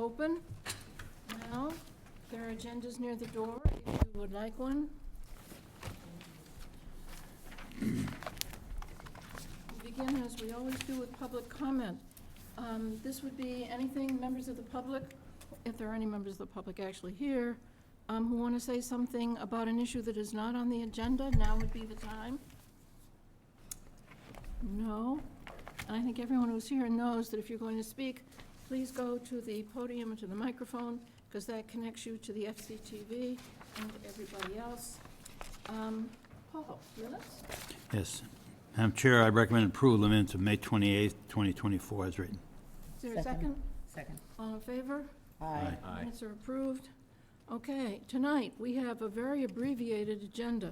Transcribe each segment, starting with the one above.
open. Now, there are agendas near the door if you would like one. We begin, as we always do, with public comment. This would be anything, members of the public, if there are any members of the public actually here, who want to say something about an issue that is not on the agenda. Now would be the time. No. And I think everyone who's here knows that if you're going to speak, please go to the podium and to the microphone, because that connects you to the FCTV and everybody else. Paul, minutes? Yes. Madam Chair, I recommend approval of the minutes of May 28th, 2024 as written. Is there a second? Second. All in favor? Aye. Minutes are approved. Okay, tonight, we have a very abbreviated agenda.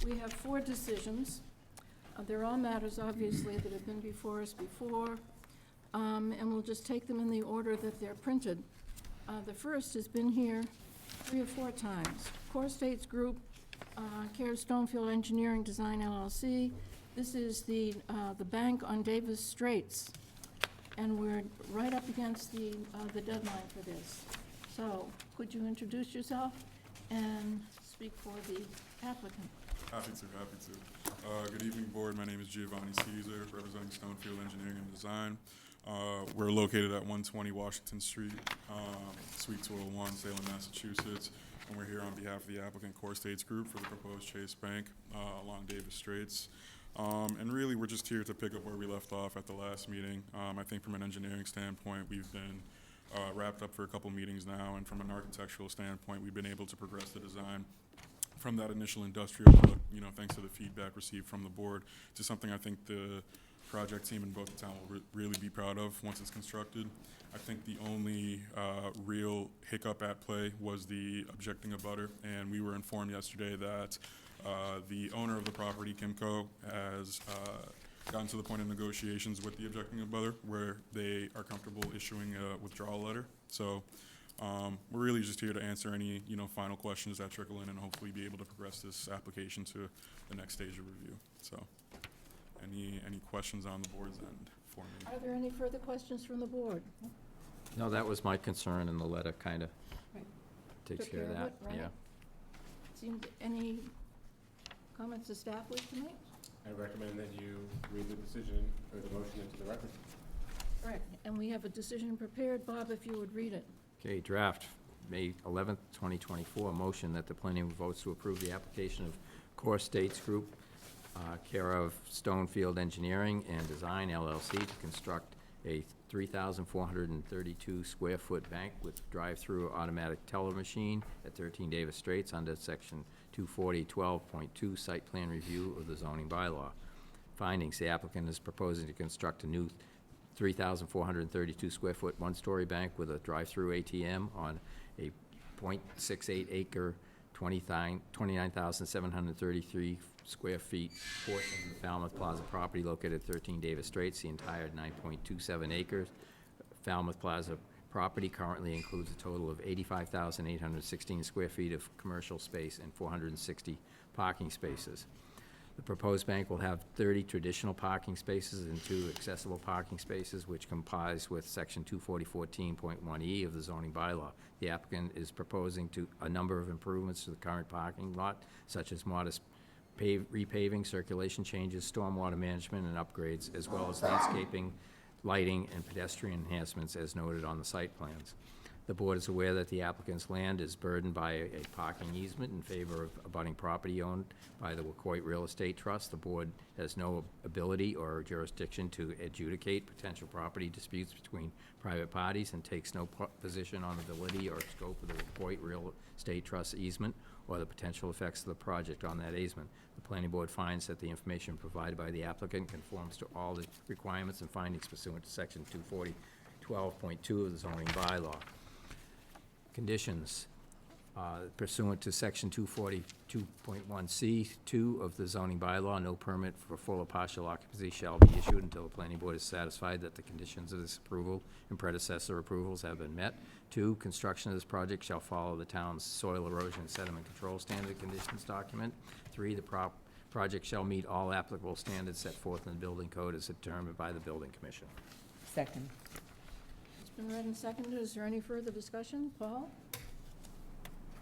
We have 4 decisions. They're all matters, obviously, that have been before us before, and we'll just take them in the order that they're printed. The first has been here 3 or 4 times. Core States Group, care of Stonefield Engineering Design LLC. This is the bank on Davis Straits, and we're right up against the deadline for this. So, could you introduce yourself and speak for the applicant? Happy to. Good evening, board. My name is Giovanni Caesar, representing Stonefield Engineering and Design. We're located at 120 Washington Street, Suite 201, Salem, Massachusetts. And we're here on behalf of the applicant Core States Group for the proposed Chase Bank along Davis Straits. And really, we're just here to pick up where we left off at the last meeting. I think from an engineering standpoint, we've been wrapped up for a couple meetings now, and from an architectural standpoint, we've been able to progress the design from that initial industrial look, thanks to the feedback received from the board, to something I think the project team in both the town will really be proud of once it's constructed. I think the only real hiccup at play was the objecting abutter, and we were informed yesterday that the owner of the property, Kimco, has gotten to the point of negotiations with the objecting abutter where they are comfortable issuing a withdrawal letter. So we're really just here to answer any final questions that trickle in and hopefully be able to progress this application to the next stage of review. So any questions on the board's end for me? Are there any further questions from the board? No, that was my concern, and the letter kind of Right. takes Took care of care of that. it, right? Yeah. Any comments the staff wish to make? I recommend that you read the decision or the motion into the record. Correct. And we have a decision prepared. Bob, if you would read it. Okay, draft, May 11th, 2024, motion that the planning board votes to approve the application of Core States Group, care of Stonefield Engineering and Design LLC, to construct a 3,432 square foot bank with drive-through automatic teller machine at 13 Davis Straits under section 240-12.2 site plan review of the zoning bylaw. Findings: the applicant is proposing to construct a new 3,432 square foot one-story bank with a drive-through ATM on a 0.68 acre, 29,733 square feet portion of the Falmouth Plaza property located at 13 Davis Straits. The entire 9.27 acres Falmouth Plaza property currently includes a total of 85,816 square feet of commercial space and 460 parking spaces. The proposed bank will have 30 traditional parking spaces and 2 accessible parking spaces, which complies with section 240.14.1E of the zoning bylaw. The applicant is proposing a number of improvements to the current parking lot, such as modest repaving, circulation changes, stormwater management, and upgrades, as well as landscaping, lighting, and pedestrian enhancements as noted on the site plans. The board is aware that the applicant's land is burdened by a parking easement in favor of abutting property owned by the Wacoit Real Estate Trust. The board has no ability or jurisdiction to adjudicate potential property disputes between private parties and takes no position on the validity or scope of the Wacoit Real Estate Trust easement or the potential effects of the project on that easement. The planning board finds that the information provided by the applicant conforms to all the requirements and findings pursuant to section 240.12.2 of the zoning bylaw. Conditions: pursuant to section 242.1C2 of the zoning bylaw, no permit for full or partial occupancy shall be issued until the planning board is satisfied that the conditions of this approval and predecessor approvals have been met. 2, construction of this project shall follow the town's soil erosion and sediment control standard conditions document. 3, the project shall meet all applicable standards set forth in the building code as determined by the building commission. Second. It's been read and seconded. Is there any further discussion? Paul?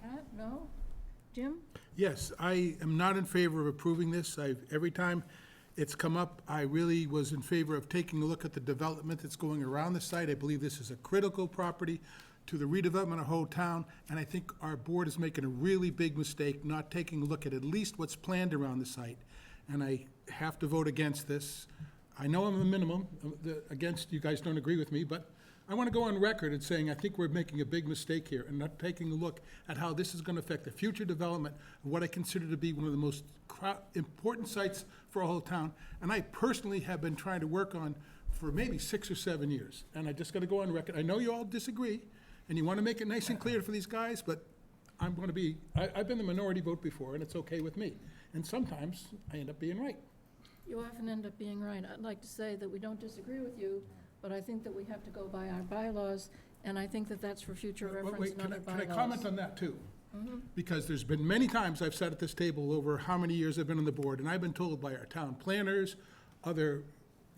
Pat? No? Jim? Yes, I am not in favor of approving this. Every time it's come up, I really was in favor of taking a look at the development that's going around the site. I believe this is a critical property to the redevelopment of the whole town, and I think our board is making a really big mistake not taking a look at least what's planned around the site. And I have to vote against this. I know I'm the minimum, against, you guys don't agree with me, but I want to go on record and saying I think we're making a big mistake here and not taking a look at how this is going to affect the future development of what I consider to be one of the most important sites for a whole town. And I personally have been trying to work on for maybe 6 or 7 years. And I just got to go on record. I know you all disagree, and you want to make it nice and clear for these guys, but I'm going to be, I've been the minority vote before, and it's okay with me. And sometimes I end up being right. You often end up being right. I'd like to say that we don't disagree with you, but I think that we have to go by our bylaws, and I think that that's for future reference Wait, in other bylaws. can I comment on that, too? Because there's been many times I've sat at this table over how many years I've been on the board, and I've been told by our town planners, other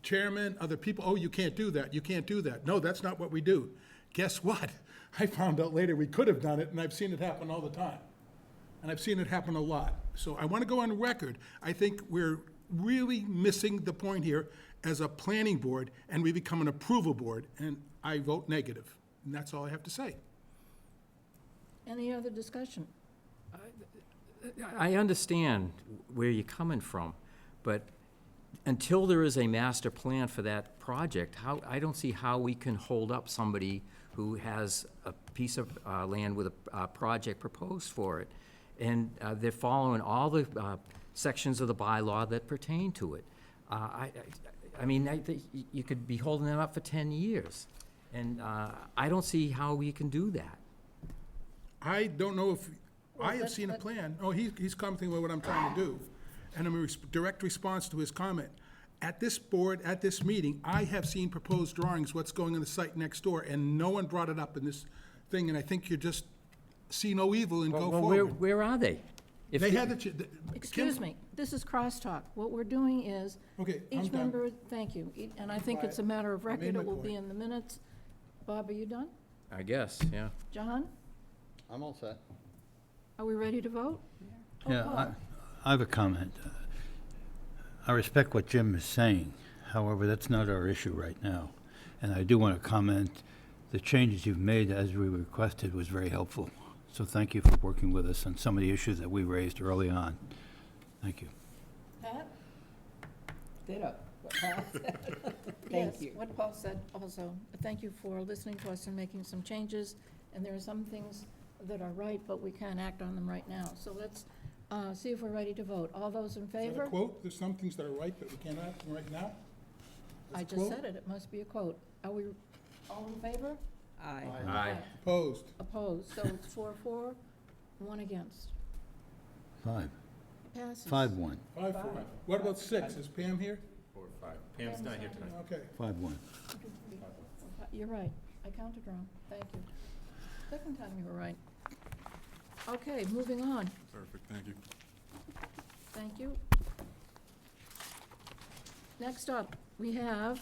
chairmen, other people, oh, you can't do that, you can't do that. No, that's not what we do. Guess what? I found out later we could have done it, and I've seen it happen all the time. And I've seen it happen a lot. So I want to go on record. I think we're really missing the point here as a planning board, and we become an approval board, and I vote negative. And that's all I have to say. Any other discussion? I understand where you're coming from, but until there is a master plan for that project, I don't see how we can hold up somebody who has a piece of land with a project proposed for it. And they're following all the sections of the bylaw that pertain to it. I mean, you could be holding them up for 10 years. And I don't see how we can do that. I don't know if, Well, I have that's seen a what- plan. Oh, he's commenting on what I'm trying to do. And in direct response to his comment, at this board, at this meeting, I have seen proposed drawings, what's going on the site next door, and no one brought it up in this thing, and I think you just see no evil and go Well, forward. where are they? If They they- had Excuse me, this is crosstalk. What we're doing is, Okay, I'm each done. member, thank you, and I think it's a matter of I made record, my it will be point. in the minutes. Bob, are you done? I guess, yeah. John, I'm all set. are we ready to vote? Oh, Yeah, Paul. I have a comment. I respect what Jim is saying. However, that's not our issue right now. And I do want to comment, the changes you've made as we requested was very helpful. So thank you for working with us on some of the issues that we raised early on. Thank you. Pat? Ditto, what Paul said. Yes, you. what Paul said also. Thank you for listening to us and making some changes. And there are some things that are right, but we can't act on them right now. So let's see if we're ready to vote. All those in Is that favor? a quote? There's some things that are right, but we can't act on right now? I That's a just quote? said it, it must be a quote. Are we all in favor? Aye. Aye. Opposed? Opposed, so it's 4-4, 1 against. 5. Passes. 5-1. 5-4. What about 6? Is Pam here? 4 or 5. Pam's not here tonight. Okay. 5-1. You're right, I counted wrong, thank you. Second time you were right. Okay, moving on, Perfect, thank you. thank you. Next up, we have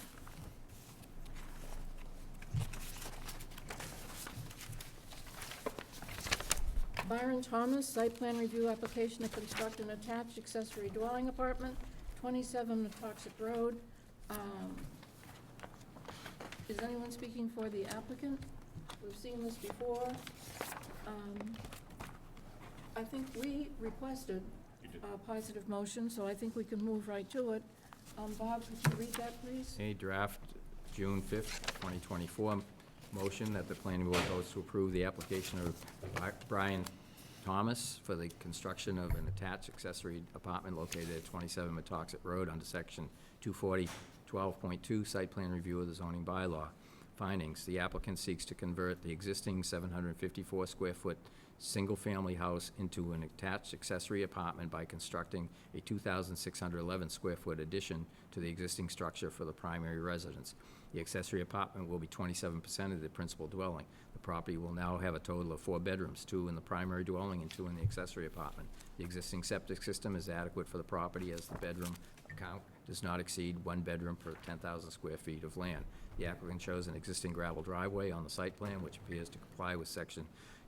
Byron Thomas, site plan review application to construct an attached accessory dwelling apartment, 27 Natoxet Road. Is anyone speaking for the applicant? We've seen this before. I think we requested a positive motion, so I think we can move right to it. Bob, could you read that, please? A draft June 5th, 2024 motion that the planning board votes to approve the application of Brian Thomas for the construction of an attached accessory apartment located at 27 Metoxet Road under section 240-12.2 site plan review of the zoning bylaw. Findings, the applicant seeks to convert the existing 754 square foot single-family house into an attached accessory apartment by constructing a 2,611 square foot addition to the existing structure for the primary residence. The accessory apartment will be 27% of the principal dwelling. The property will now have a total of 4 bedrooms, 2 in the primary dwelling and 2 in the accessory apartment. The existing septic system is adequate for the property as the bedroom does not exceed 1 bedroom per 10,000 square feet of land. The applicant shows an existing gravel driveway on the site plan, which appears to comply with section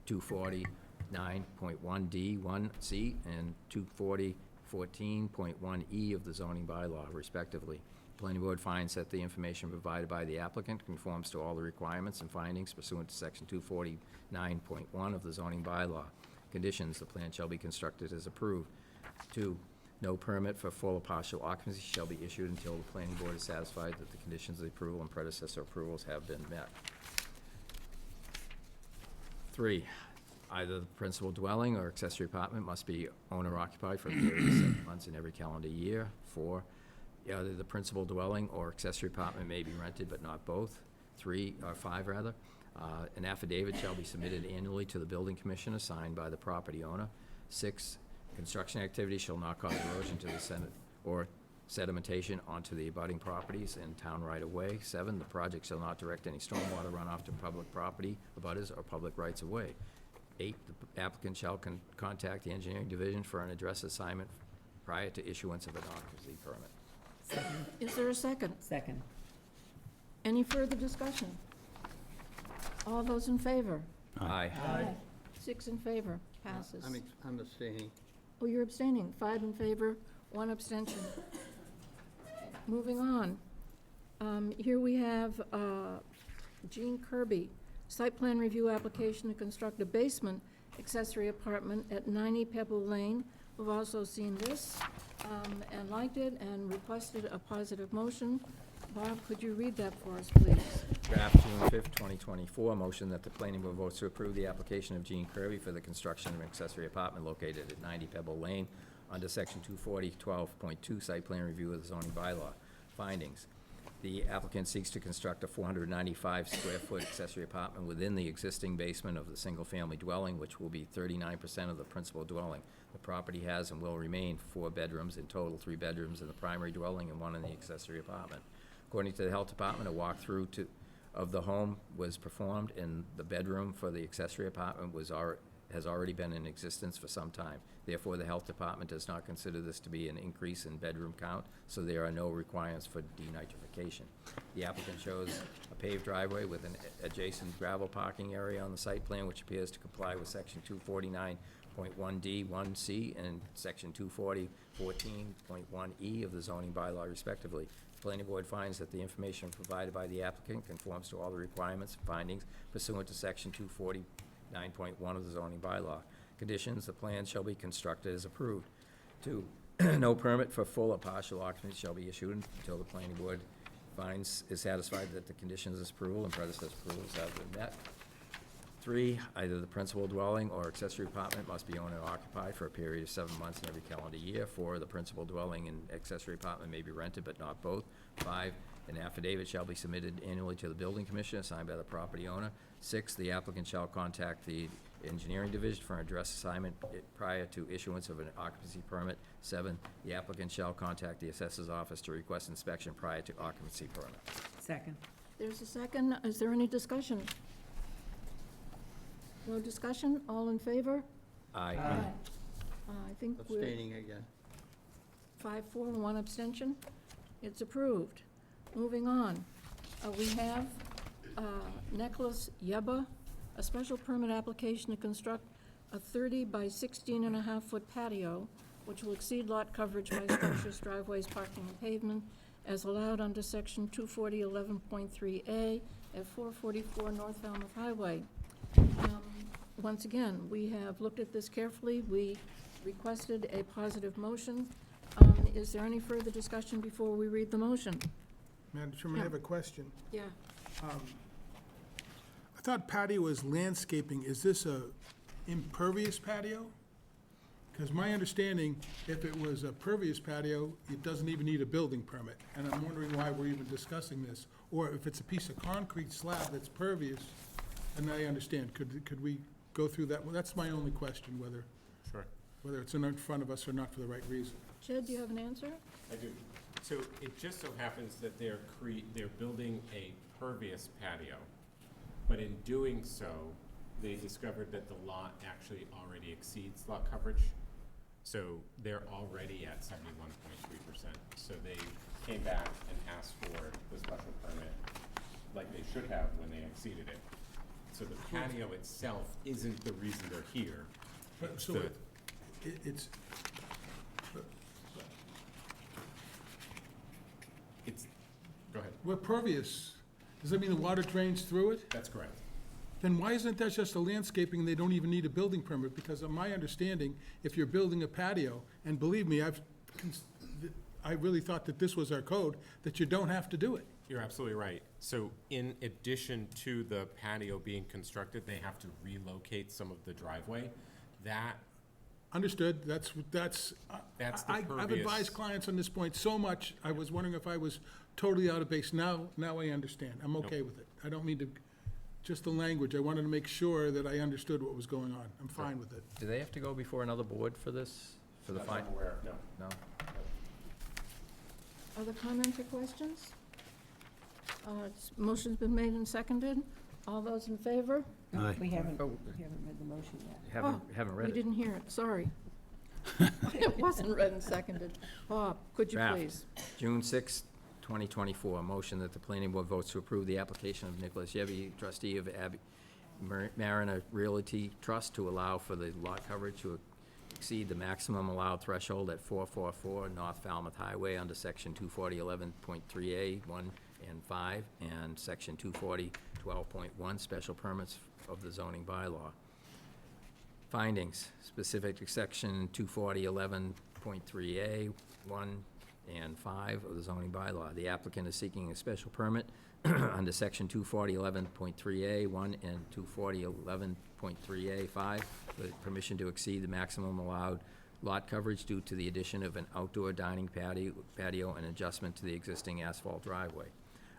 249.1D, 1C, and 240.14.1E of the zoning bylaw, respectively. The planning board finds that the information provided by the applicant conforms to all the requirements and findings pursuant to section 249.1 of the zoning bylaw. Conditions: the plan shall be constructed as approved. 2, no permit for full or partial occupancy shall be issued until the planning board is satisfied that the conditions of the approval and predecessor approvals have been met. 3, either the principal dwelling or accessory apartment must be owner occupied for a period of 7 months in every calendar year. 4, either the principal dwelling or accessory apartment may be rented, but not both. 5 rather. An affidavit shall be submitted annually to the building commissioner, signed by the property owner. 6, construction activity shall not cause erosion to the or sedimentation onto the abutting properties and town right-of-way. 7, the project shall not direct any stormwater runoff to public property, abutters, or public rights-of-way. 8, the applicant shall contact the engineering division for an address assignment prior to issuance of an occupancy permit. Is there a second? Second. Any further discussion? All those in favor? Aye. 6 in favor, passes. I'm abstaining. Oh, you're abstaining. 5 in favor, 1 abstention. Moving on. Here we have Gene Kirby, site plan review application to construct a basement accessory apartment at 90 Pebble Lane. We've also seen this and liked it and requested a positive motion. Bob, could you read that for us, please? Draft June 5th, 2024, motion that the planning board votes to approve the application of Gene Kirby for the construction of an accessory apartment located at 90 Pebble Lane under section 240-12.2 site plan review of the zoning bylaw. Findings: the applicant seeks to construct a 495 square foot accessory apartment within the existing basement of the single-family dwelling, which will be 39% of the principal dwelling. The property has and will remain 4 bedrooms in total, 3 bedrooms in the primary dwelling and 1 in the accessory apartment. According to the health department, a walkthrough of the home was performed, and the bedroom for the accessory apartment has already been in existence for some time. Therefore, the health department does not consider this to be an increase in bedroom count, so there are no requirements for denitrification. The applicant shows a paved driveway with an adjacent gravel parking area on the site plan, which appears to comply with section 249.1D, 1C, and section 240.14.1E of the zoning bylaw, respectively. The planning board finds that the information provided by the applicant conforms to all the requirements and findings pursuant to section 249.1 of the zoning bylaw. Conditions: the plan shall be constructed as approved. 2, no permit for full or partial occupancy shall be issued until the planning board is satisfied that the conditions of approval and predecessor approvals have been met. 3, either the principal dwelling or accessory apartment must be owner occupied for a period of 7 months in every calendar year. 4, the principal dwelling and accessory apartment may be rented, but not both. 5, an affidavit shall be submitted annually to the building commissioner, signed by the property owner. 6, the applicant shall contact the engineering division for an address assignment prior to issuance of an occupancy permit. 7, the applicant shall contact the assessor's office to request inspection prior to occupancy permit. Second. There's a second. Is there any discussion? No discussion? All in favor? Aye. I think we're Abstaining again. 5-4 and 1 abstention. It's approved. Moving on. We have Nicholas Yeba, a special permit application to construct a 30 by 16.5 foot patio, which will exceed lot coverage by structures, driveways, parking, and pavement, as allowed under section 240.11.3A at 444 North Falmouth Highway. Once again, we have looked at this carefully. We requested a positive motion. Is there any further discussion before we read the motion? Madam Chairman, I have a question. Yeah. I thought patio was landscaping. Is this a impervious patio? Because my understanding, if it was a pervious patio, it doesn't even need a building permit. And I'm wondering why we're even discussing this. Or if it's a piece of concrete slab that's pervious, and I understand, could we go through that? Well, that's my only question, whether it's in front of us or not for the right reason. Jed, do you have an answer? I do. So it just so happens that they're building a pervious patio, but in doing so, they discovered that the lot actually already exceeds lot coverage. So they're already at 71.3%. So they came back and asked for the special permit like they should have when they exceeded it. So the patio itself isn't the reason they're here. But, It's so the- it's, It's, go ahead. we're pervious. Does that mean the water drains through it? That's correct. Then why isn't that just a landscaping, they don't even need a building permit? Because of my understanding, if you're building a patio, and believe me, I really thought that this was our code, that you don't have to do it. You're absolutely right. So in addition to the patio being constructed, they have to relocate some of the driveway. That, Understood, that's, That's the I've pervious- advised clients on this point so much, I was wondering if I was totally out of base. Now I understand, I'm okay with it. I don't mean to, just the language, I wanted to make sure that I understood what was going on. I'm fine with it. Do they have to go before another board for this, for the that's fine? I'm aware of, no. No? Other comments or questions? Motion's been made and seconded. All those in favor? No, Aye. we haven't Oh. read the motion yet. Haven't read We it. didn't hear it, sorry. It wasn't read and seconded. Bob, could you Draft. please? June 6, 2024, motion that the planning board votes to approve the application of Nicholas Yebby, trustee of Abbey Mariner Realty Trust, to allow for the lot coverage to exceed the maximum allowed threshold at 444 North Falmouth Highway under section 24011.3A 1 and 5, and section 24012.1 special permits of the zoning bylaw. Findings, specific to section 24011.3A 1 and 5 of the zoning bylaw. The applicant is seeking a special permit under section 24011.3A 1 and 24011.3A 5 with permission to exceed the maximum allowed lot coverage due to the addition of an outdoor dining patio and adjustment to the existing asphalt driveway.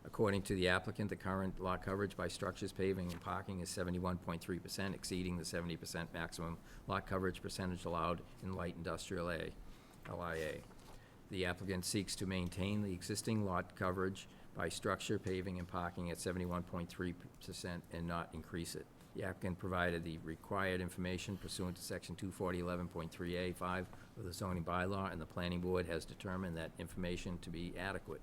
According to the applicant, the current lot coverage by structures, paving, and parking is 71.3%, exceeding the 70% maximum lot coverage percentage allowed in light industrial LIA. The applicant seeks to maintain the existing lot coverage by structure, paving, and parking at 71.3% and not increase it. The applicant provided the required information pursuant to section 24011.3A5 of the zoning bylaw, and the planning board has determined that information to be adequate.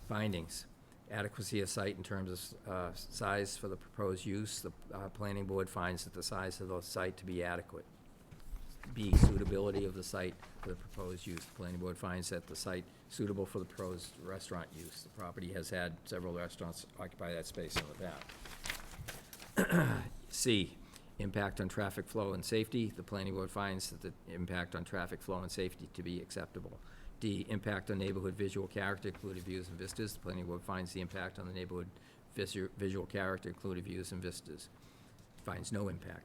Findings, adequacy of site in terms of size for the proposed use. The planning board finds that the size of the site to be adequate. B, suitability of the site for the proposed use. The planning board finds that the site suitable for the proposed restaurant use. The property has had several restaurants occupy that space in the past. C, impact on traffic flow and safety. The planning board finds that the impact on traffic flow and safety to be acceptable. D, impact on neighborhood visual character, including views and vistas. The planning board finds the impact on the neighborhood visual character, including views and vistas. Finds no impact.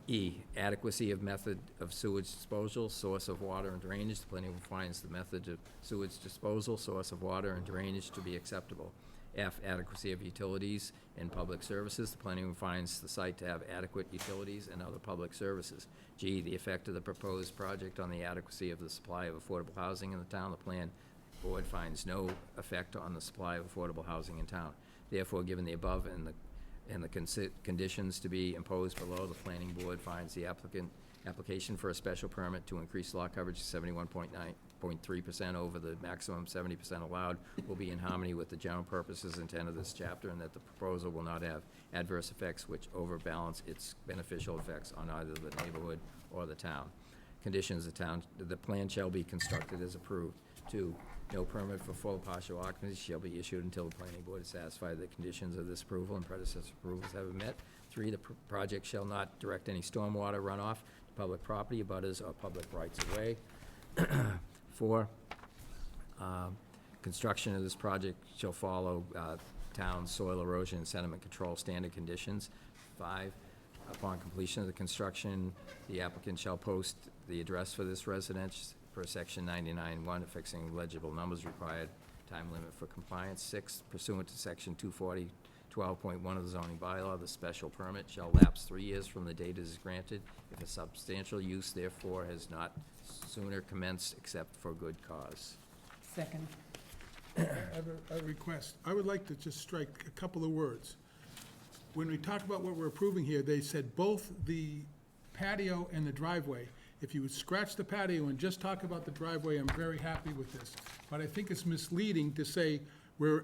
E, adequacy of method of sewage disposal, source of water and drainage. The planning board finds the method of sewage disposal, source of water and drainage to be acceptable. F, adequacy of utilities and public services. The planning board finds the site to have adequate utilities and other public services. G, the effect of the proposed project on the adequacy of the supply of affordable housing in the town. The plan board finds no effect on the supply of affordable housing in town. Therefore, given the above and the conditions to be imposed below, the planning board finds the application for a special permit to increase lot coverage to 71.3% over the maximum 70% allowed will be in harmony with the general purposes intent of this chapter, and that the proposal will not have adverse effects which overbalance its beneficial effects on either the neighborhood or the town. Conditions, the plan shall be constructed as approved. 2, no permit for full or partial occupancy shall be issued until the planning board is satisfied that the conditions of this approval and predecessor approvals have been met. 3, the project shall not direct any stormwater runoff to public property, abutters, or public rights of way. 4, construction of this project shall follow town soil erosion and sediment control standard conditions. 5, upon completion of the construction, the applicant shall post the address for this residence per section 99(1), affixing legible numbers required, time limit for compliance. 6, pursuant to section 24012.1 of the zoning bylaw, the special permit shall lapse 3 years from the date it is granted if a substantial use therefore has not sooner commenced except for good cause. Second. I have a request. I would like to just strike a couple of words. When we talk about what we're approving here, they said both the patio and the driveway If you would scratch the patio and just talk about the driveway, I'm very happy with this. But I think it's misleading to say we're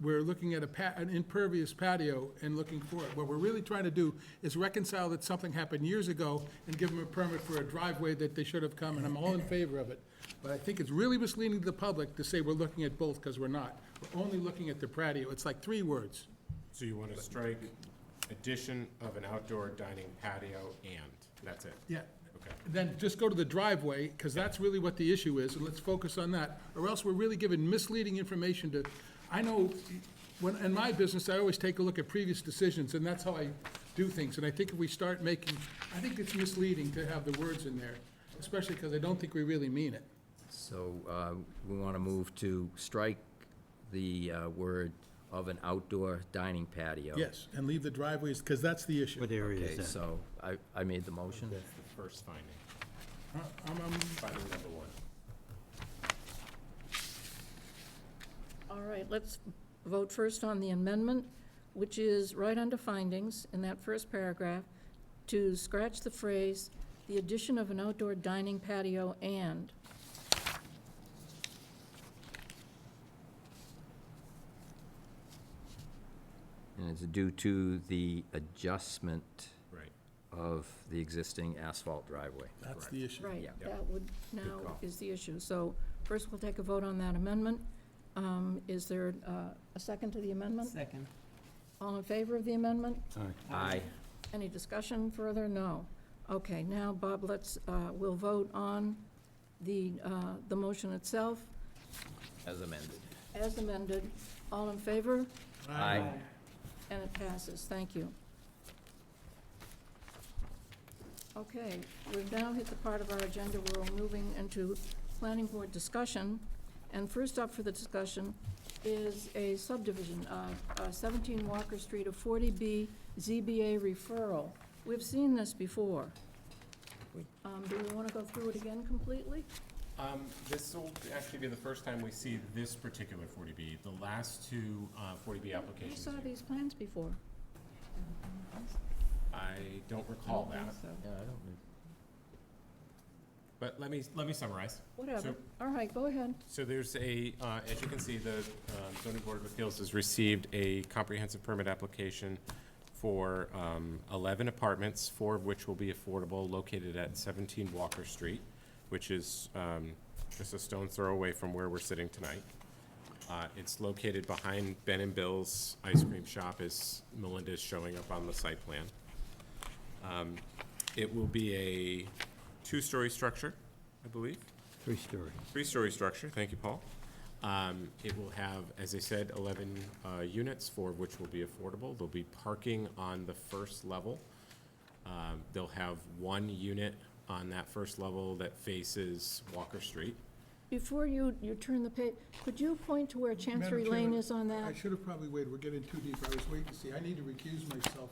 looking at an impervious patio and looking for it. What we're really trying to do is reconcile that something happened years ago and give them a permit for a driveway that they should have come, and I'm all in favor of it. But I think it's really misleading to the public to say we're looking at both, because we're not. We're only looking at the patio. It's like 3 words. So you want to strike addition of an outdoor dining patio and, that's it? Yeah. Okay. Then just go to the driveway, because that's really what the issue is, and let's focus on that. Or else we're really giving misleading information to, I know, when, in my business, I always take a look at previous decisions, and that's how I do things. And I think if we start making, I think it's misleading to have the words in there, especially because I don't think we really mean it. So we want to move to strike the word of an outdoor dining patio. Yes, and leave the driveways, because that's the issue. What area Okay, is that? so I made the motion. That's the first finding, I'm finding number 1. All right, let's vote first on the amendment, which is right under findings in that first paragraph, to scratch the phrase, "the addition of an outdoor dining patio and." And it's due to the adjustment Right. of the existing asphalt driveway. That's the issue. Right, Yeah. that would, now call. is the issue. So first, we'll take a vote on that amendment. Is there a second to the amendment? Second. All in favor of the amendment? Aye. Any discussion further? No. Okay, now, Bob, we'll vote on the motion itself As amended. as amended. All in favor? Aye. And it passes. Thank you. Okay, we've now hit the part of our agenda where we're moving into planning board discussion. And first up for the discussion is a subdivision, 17 Walker Street, a 40B ZBA referral. We've seen this before. Do we want to go through it again completely? This will actually be the first time we see this particular 40B. The last 2 40B We applications. saw these plans before. I don't recall that, Yeah, I don't. but let me summarize. Whatever. So- All right, go ahead. So there's as you can see, the zoning board of appeals has received a comprehensive permit application for 11 apartments, 4 of which will be affordable, located at 17 Walker Street, which is just a stone's throw away from where we're sitting tonight. It's located behind Ben and Bill's ice cream shop, as Melinda is showing up on the site plan. It will be a 2-story structure, I believe. 3-story. 3-story structure, thank you, Paul. It will have, as I said, 11 units, 4 of which will be affordable. There'll be parking on the first level. They'll have 1 unit on that first level that faces Walker Street. Before you turn the page, could you point to where Chancery Madam Lane Chairman, is on that? I should have probably waited, we're getting too deep, I was waiting to see, I need to recuse myself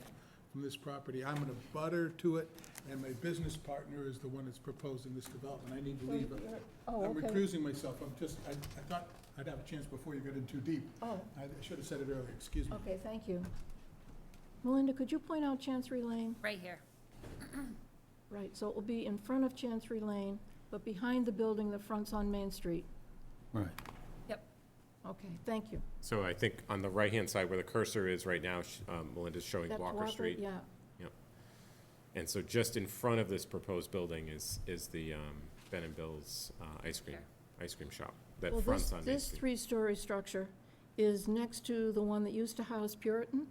from this property, I'm gonna butter to it, and my business partner is the one that's proposing this development, I need to leave. Oh, I'm okay. recusing myself, I thought I'd have a chance before you got in too deep. Oh, I should have said it earlier, excuse me. okay, thank you. Melinda, could you point out Chancery Lane? Right here. Right, so it will be in front of Chancery Lane, but behind the building that fronts on Main Street. Right. Okay, thank you. So I think on the right-hand side where the cursor is right now, Melinda's showing That's Walker Street. Yeah, And so just in front of this proposed building is the Ben and Bill's ice cream shop that well, fronts on Main this Street. 3-story structure is next to the one that used to house Puritan?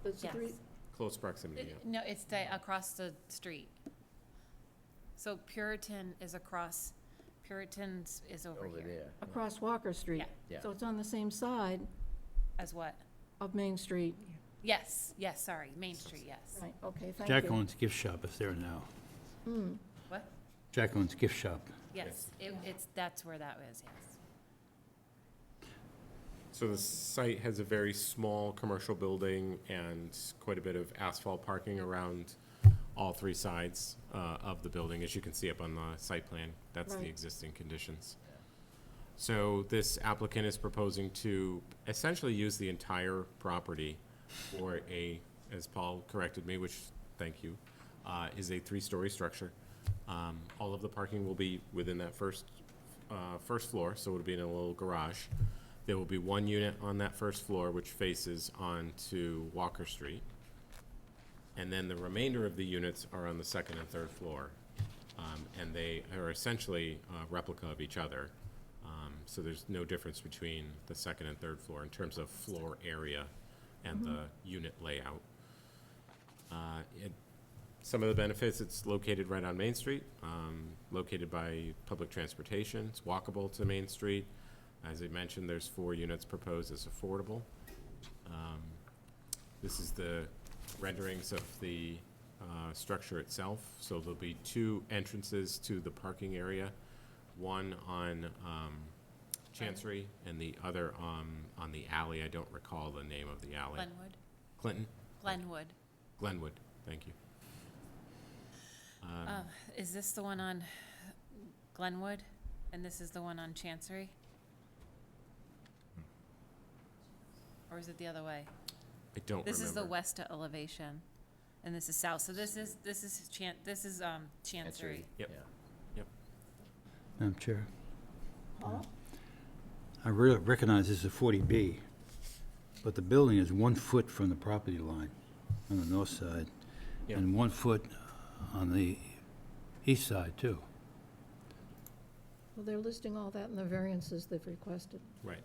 That's a Yes. Close proximity, yeah. No, it's across the street. So Puritan is across, Puritan's is over Over here. there. Across Walker Street. Yeah. Yeah. So it's on the same side As what? of Main Street. Yes, sorry, Main Street, yes. Right, okay, thank you. Jacqueline's gift shop is there now. What? Jacqueline's gift shop. Yes, that's where that is, yes. So the site has a very small commercial building and quite a bit of asphalt parking around all 3 sides of the building, as you can see up on the site plan. That's the Right. existing conditions. So this applicant is proposing to essentially use the entire property for as Paul corrected me, which, thank you, is a 3-story structure. All of the parking will be within that first floor, so it'll be in a little garage. There will be one unit on that first floor which faces onto Walker Street. And then the remainder of the units are on the second and third floor. And they are essentially a replica of each other. So there's no difference between the second and third floor in terms of floor area and the unit layout. Some of the benefits, it's located right on Main Street, located by public transportation. It's walkable to Main Street. As I mentioned, there's 4 units proposed as affordable. This is the renderings of the structure itself. So there'll be 2 entrances to the parking area, one on Chancery and the other on the alley. I don't recall the name of the alley. Glenwood? Clinton? Glenwood. Glenwood, thank you. Is this the one on Glenwood? And this is the one on Chancery? Or is it the other way? I don't remember. This is the west elevation, and this is south. So this is Chancery. Yep. Yeah. Madam Chair, Paul? I recognize this is a 40B, but the building is 1 foot from the property line on the north side, Yeah. and 1 foot on the east side, too. Well, they're listing all that in the variances they've requested. Right.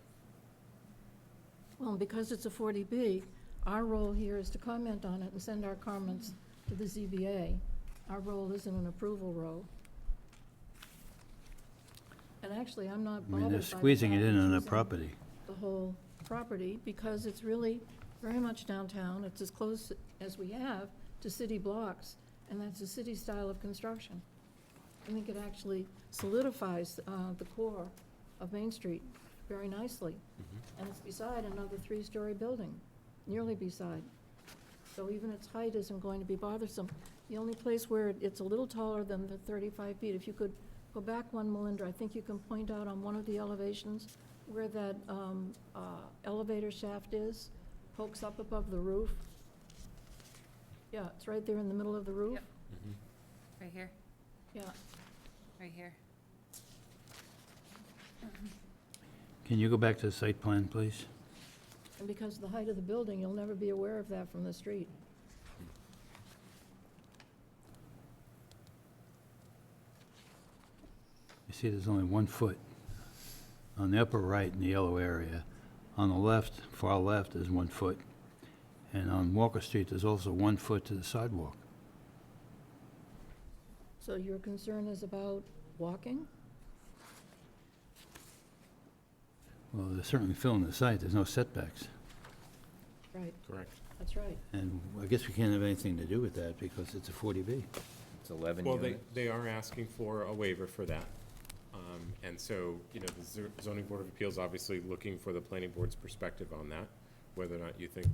Well, because it's a 40B, our role here is to comment on it and send our comments to the ZBA. Our role isn't an approval role. And actually, I'm not I bothered mean, by they're the squeezing it fact in that on it's the property. the whole property, because it's really very much downtown. It's as close as we have to city blocks, and that's a city style of construction. I think it actually solidifies the core of Main Street very nicely. And it's beside another 3-story building, nearly beside. So even its height isn't going to be bothersome. The only place where it's a little taller than the 35 feet, if you could go back one, Melinda, I think you can point out on one of the elevations where that elevator shaft is, pokes up above the roof. Yeah, it's right there in the middle of the roof. Yep. Right here, Yeah, right here. Can you go back to the site plan, please? and because of the height of the building, you'll never be aware of that from the street. You see, there's only 1 foot on the upper right in the yellow area. On the left, far left, is 1 foot. And on Walker Street, there's also 1 foot to the sidewalk. So your concern is about walking? Well, they're certainly filling the site, there's no setbacks. Right, Correct. that's right. And I guess we can't have anything to do with that because it's a 40B. It's 11 Well, units. they are asking for a waiver for that. And so, you know, the zoning board of appeals obviously looking for the planning board's perspective on that, whether or not you think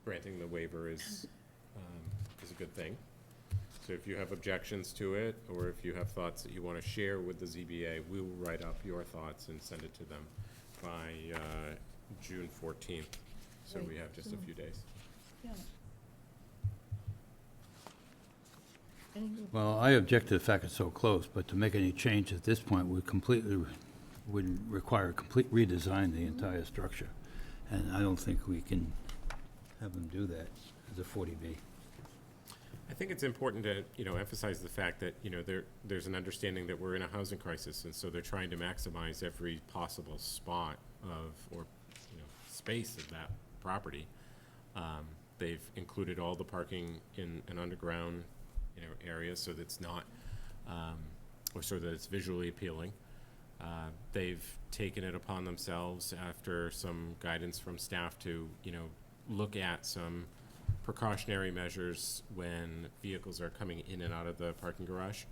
granting the waiver is a good thing. So if you have objections to it, or if you have thoughts that you want to share with the ZBA, we will write up your thoughts and send it to them by June 14th. So we Great. have just a few days. Yeah. Any- Well, I object to the fact it's so close, but to make any change at this point would require a complete redesign of the entire structure. And I don't think we can have them do that as a 40B. I think it's important to, you know, emphasize the fact that, you know, there's an understanding that we're in a housing crisis, and so they're trying to maximize every possible spot or, you know, space of that property. They've included all the parking in an underground, you know, area so that it's not, or so that it's visually appealing. They've taken it upon themselves after some guidance from staff to, you know, look at some precautionary measures when vehicles are coming in and out of the parking garage.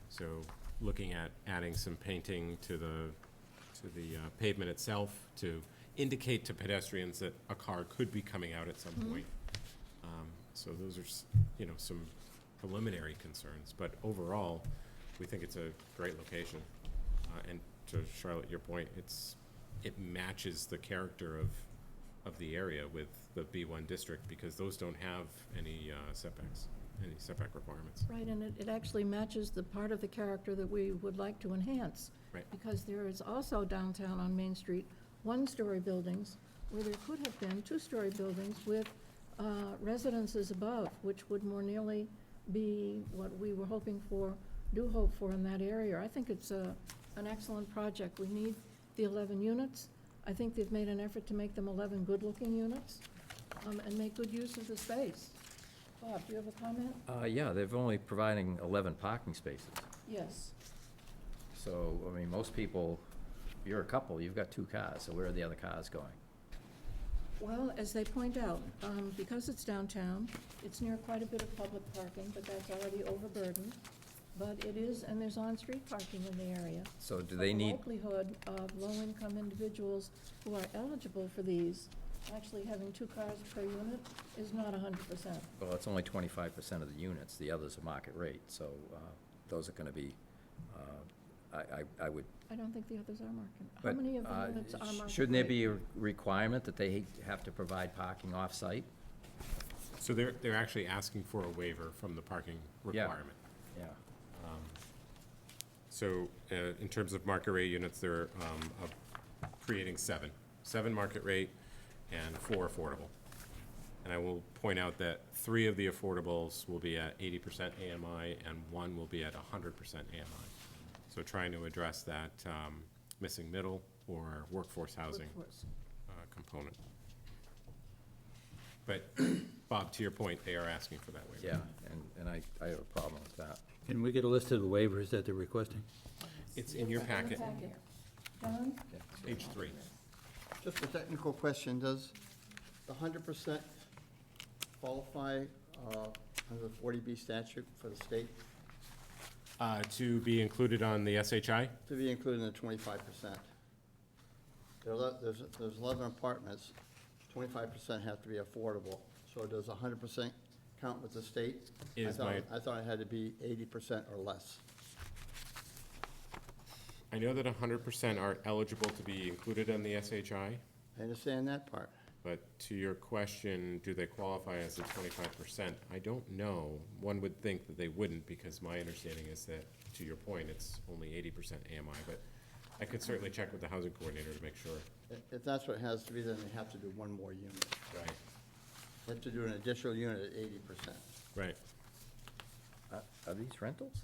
So looking at adding some painting to the pavement itself to indicate to pedestrians that a car could be coming out at some point. So those are, you know, some preliminary concerns, but overall, we think it's a great location. And to Charlotte, your point, it matches the character of the area with the B1 district, because those don't have any setbacks. any setback requirements. Right, and it actually matches the part of the character that we would like to enhance. Right. Because there is also downtown on Main Street, one-story buildings, where there could have been two-story buildings with residences above, which would more nearly be what we were hoping for, do hope for in that area. I think it's an excellent project. We need the 11 units. I think they've made an effort to make them 11 good-looking units, and make good use of the space. Bob, do you have a comment? Yeah, they're only providing 11 parking spaces. Yes. So, I mean, most people, you're a couple, you've got 2 cars, so where are the other cars going? Well, as they point out, because it's downtown, it's near quite a bit of public parking, but that's already overburdened. But it is, and there's on-street parking in the area. So do But they need, the likelihood of low-income individuals who are eligible for these actually having 2 cars per unit is not 100%. well, it's only 25% of the units, the others are market rate, so those are gonna be, I would, I don't think the others are market. How but many of the units are market shouldn't there rate? be a requirement that they have to provide parking off-site? So they're actually asking for a waiver from the parking Yeah. requirement. Yeah. So, in terms of market rate units, they're creating 7 market rate and 4 affordable. And I will point out that 3 of the affordables will be at 80% AMI and 1 will be at 100% AMI. So trying to address that missing middle or workforce housing Workforce. component. But, Bob, to your point, they are asking for that waiver. Yeah, and I have a problem with that. Can we get a list of the waivers that they're requesting? It's in your packet, Packet. John? page 3. Just a technical question, does the 100% qualify under the 40B statute for the state To be included on the SHI? to be included in the 25%? There's 11 apartments, 25% have to be affordable, so does 100% count with the state? I thought it had to be 80% or less. I know that 100% are eligible to be included on the SHI, I understand that part. but to your question, do they qualify as the 25%? I don't know. One would think that they wouldn't, because my understanding is that, to your point, it's only 80% AMI, but I could certainly check with the housing coordinator to make sure. If that's what it has to be, then they have to do one more unit. Right. They have to do an additional unit at 80%. Right. Are these rentals?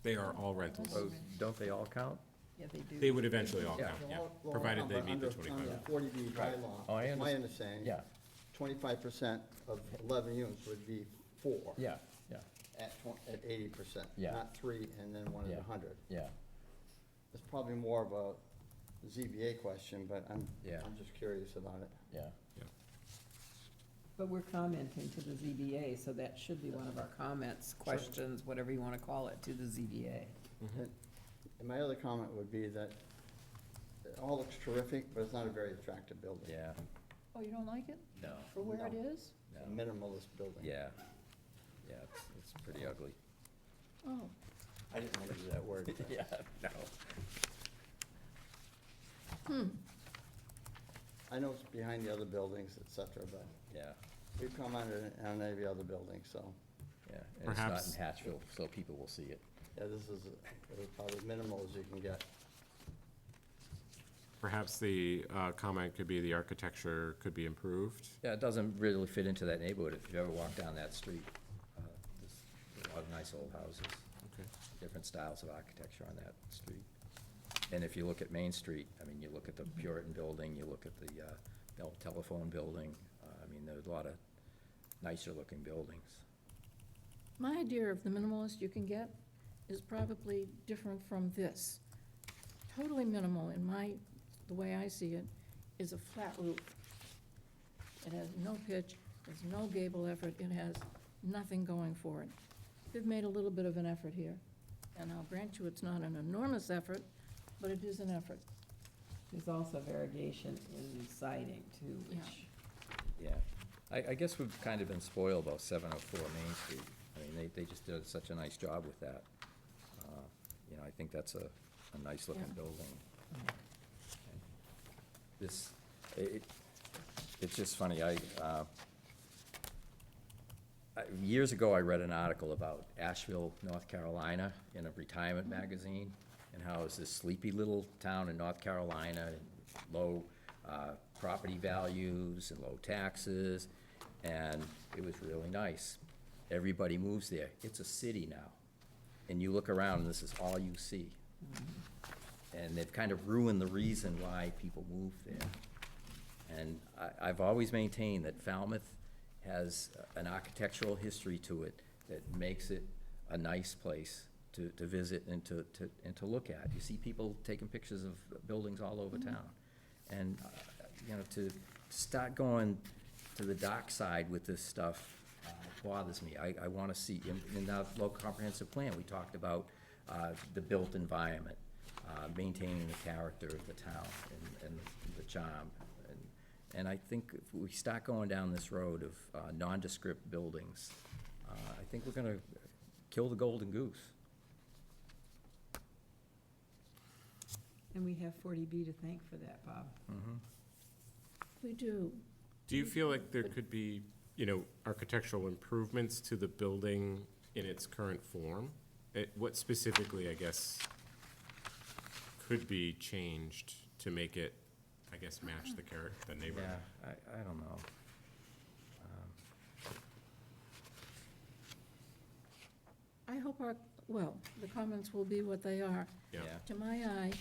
They are all rentals. Oh, don't they all count? Yeah, they do. They would eventually all Yeah. count, yeah, Well, provided they meet the under 25. 40B Right. bylaw, Oh, I it's my understand. understanding. Yeah, 25% of 11 units would be 4. yeah, yeah, At 80%. Yeah. Not 3 and then 1 Yeah. at 100. yeah. It's probably more of a ZBA question, but Yeah. I'm just curious about it. Yeah. But we're commenting to the ZBA, so that should be one of our comments, questions, whatever you want to call it, to the ZBA. And my other comment would be that it all looks terrific, but it's not a very attractive building. Yeah, Oh, you don't like it no, for where it No. is? It's a no, minimalist building. yeah, yeah, it's pretty ugly. Oh, I didn't want to use that word. but- Yeah, no. I know it's behind the other buildings, et cetera, but Yeah, we've commented on every other building, so, yeah, and it's not Perhaps- in Hatchville, so people will see it. yeah, this is about as minimal as you can get. Perhaps the comment could be the architecture could be improved. Yeah, it doesn't really fit into that neighborhood. If you've ever walked down that street, there's a lot of nice old houses, Okay. different styles of architecture on that street. And if you look at Main Street, I mean, you look at the Puritan Building, you look at the Bell Telephone Building, I mean, there's a lot of nicer-looking buildings. my idea of the minimalist you can get is probably different from this. Totally minimal, the way I see it, is a flat roof. It has no pitch, there's no gable effort, it has nothing going for it. They've made a little bit of an effort here, and I'll grant you it's not an enormous effort, but it is an effort. There's also variegation in siding too, which, Yeah, I guess we've kind of been spoiled about 704 Main Street. I mean, they just did such a nice job with that. You know, I think that's a nice-looking Yeah. building. This, it's just funny, years ago, I read an article about Asheville, North Carolina, in a retirement magazine, and how it's this sleepy little town in North Carolina, low property values and low taxes, and it was really nice. Everybody moves there. It's a city now. And you look around, and this is all you see. And they've kind of ruined the reason why people move there. And I've always maintained that Falmouth has an architectural history to it that makes it a nice place to visit and to look at. You see people taking pictures of buildings all over town. And, to start going to the dark side with this stuff bothers me. I want to see, in the local comprehensive plan, we talked about the built environment, maintaining the character of the town and the charm. And I think if we start going down this road of nondescript buildings, I think we're going to kill the golden goose. And we have 40B to thank for that, Bob. We do. Do you feel like there could be, architectural improvements to the building in its current form? What specifically, I guess, could be changed to make it, I guess, match the neighborhood? Yeah, I don't know. I hope the comments will be what they are. Yeah. To my eye,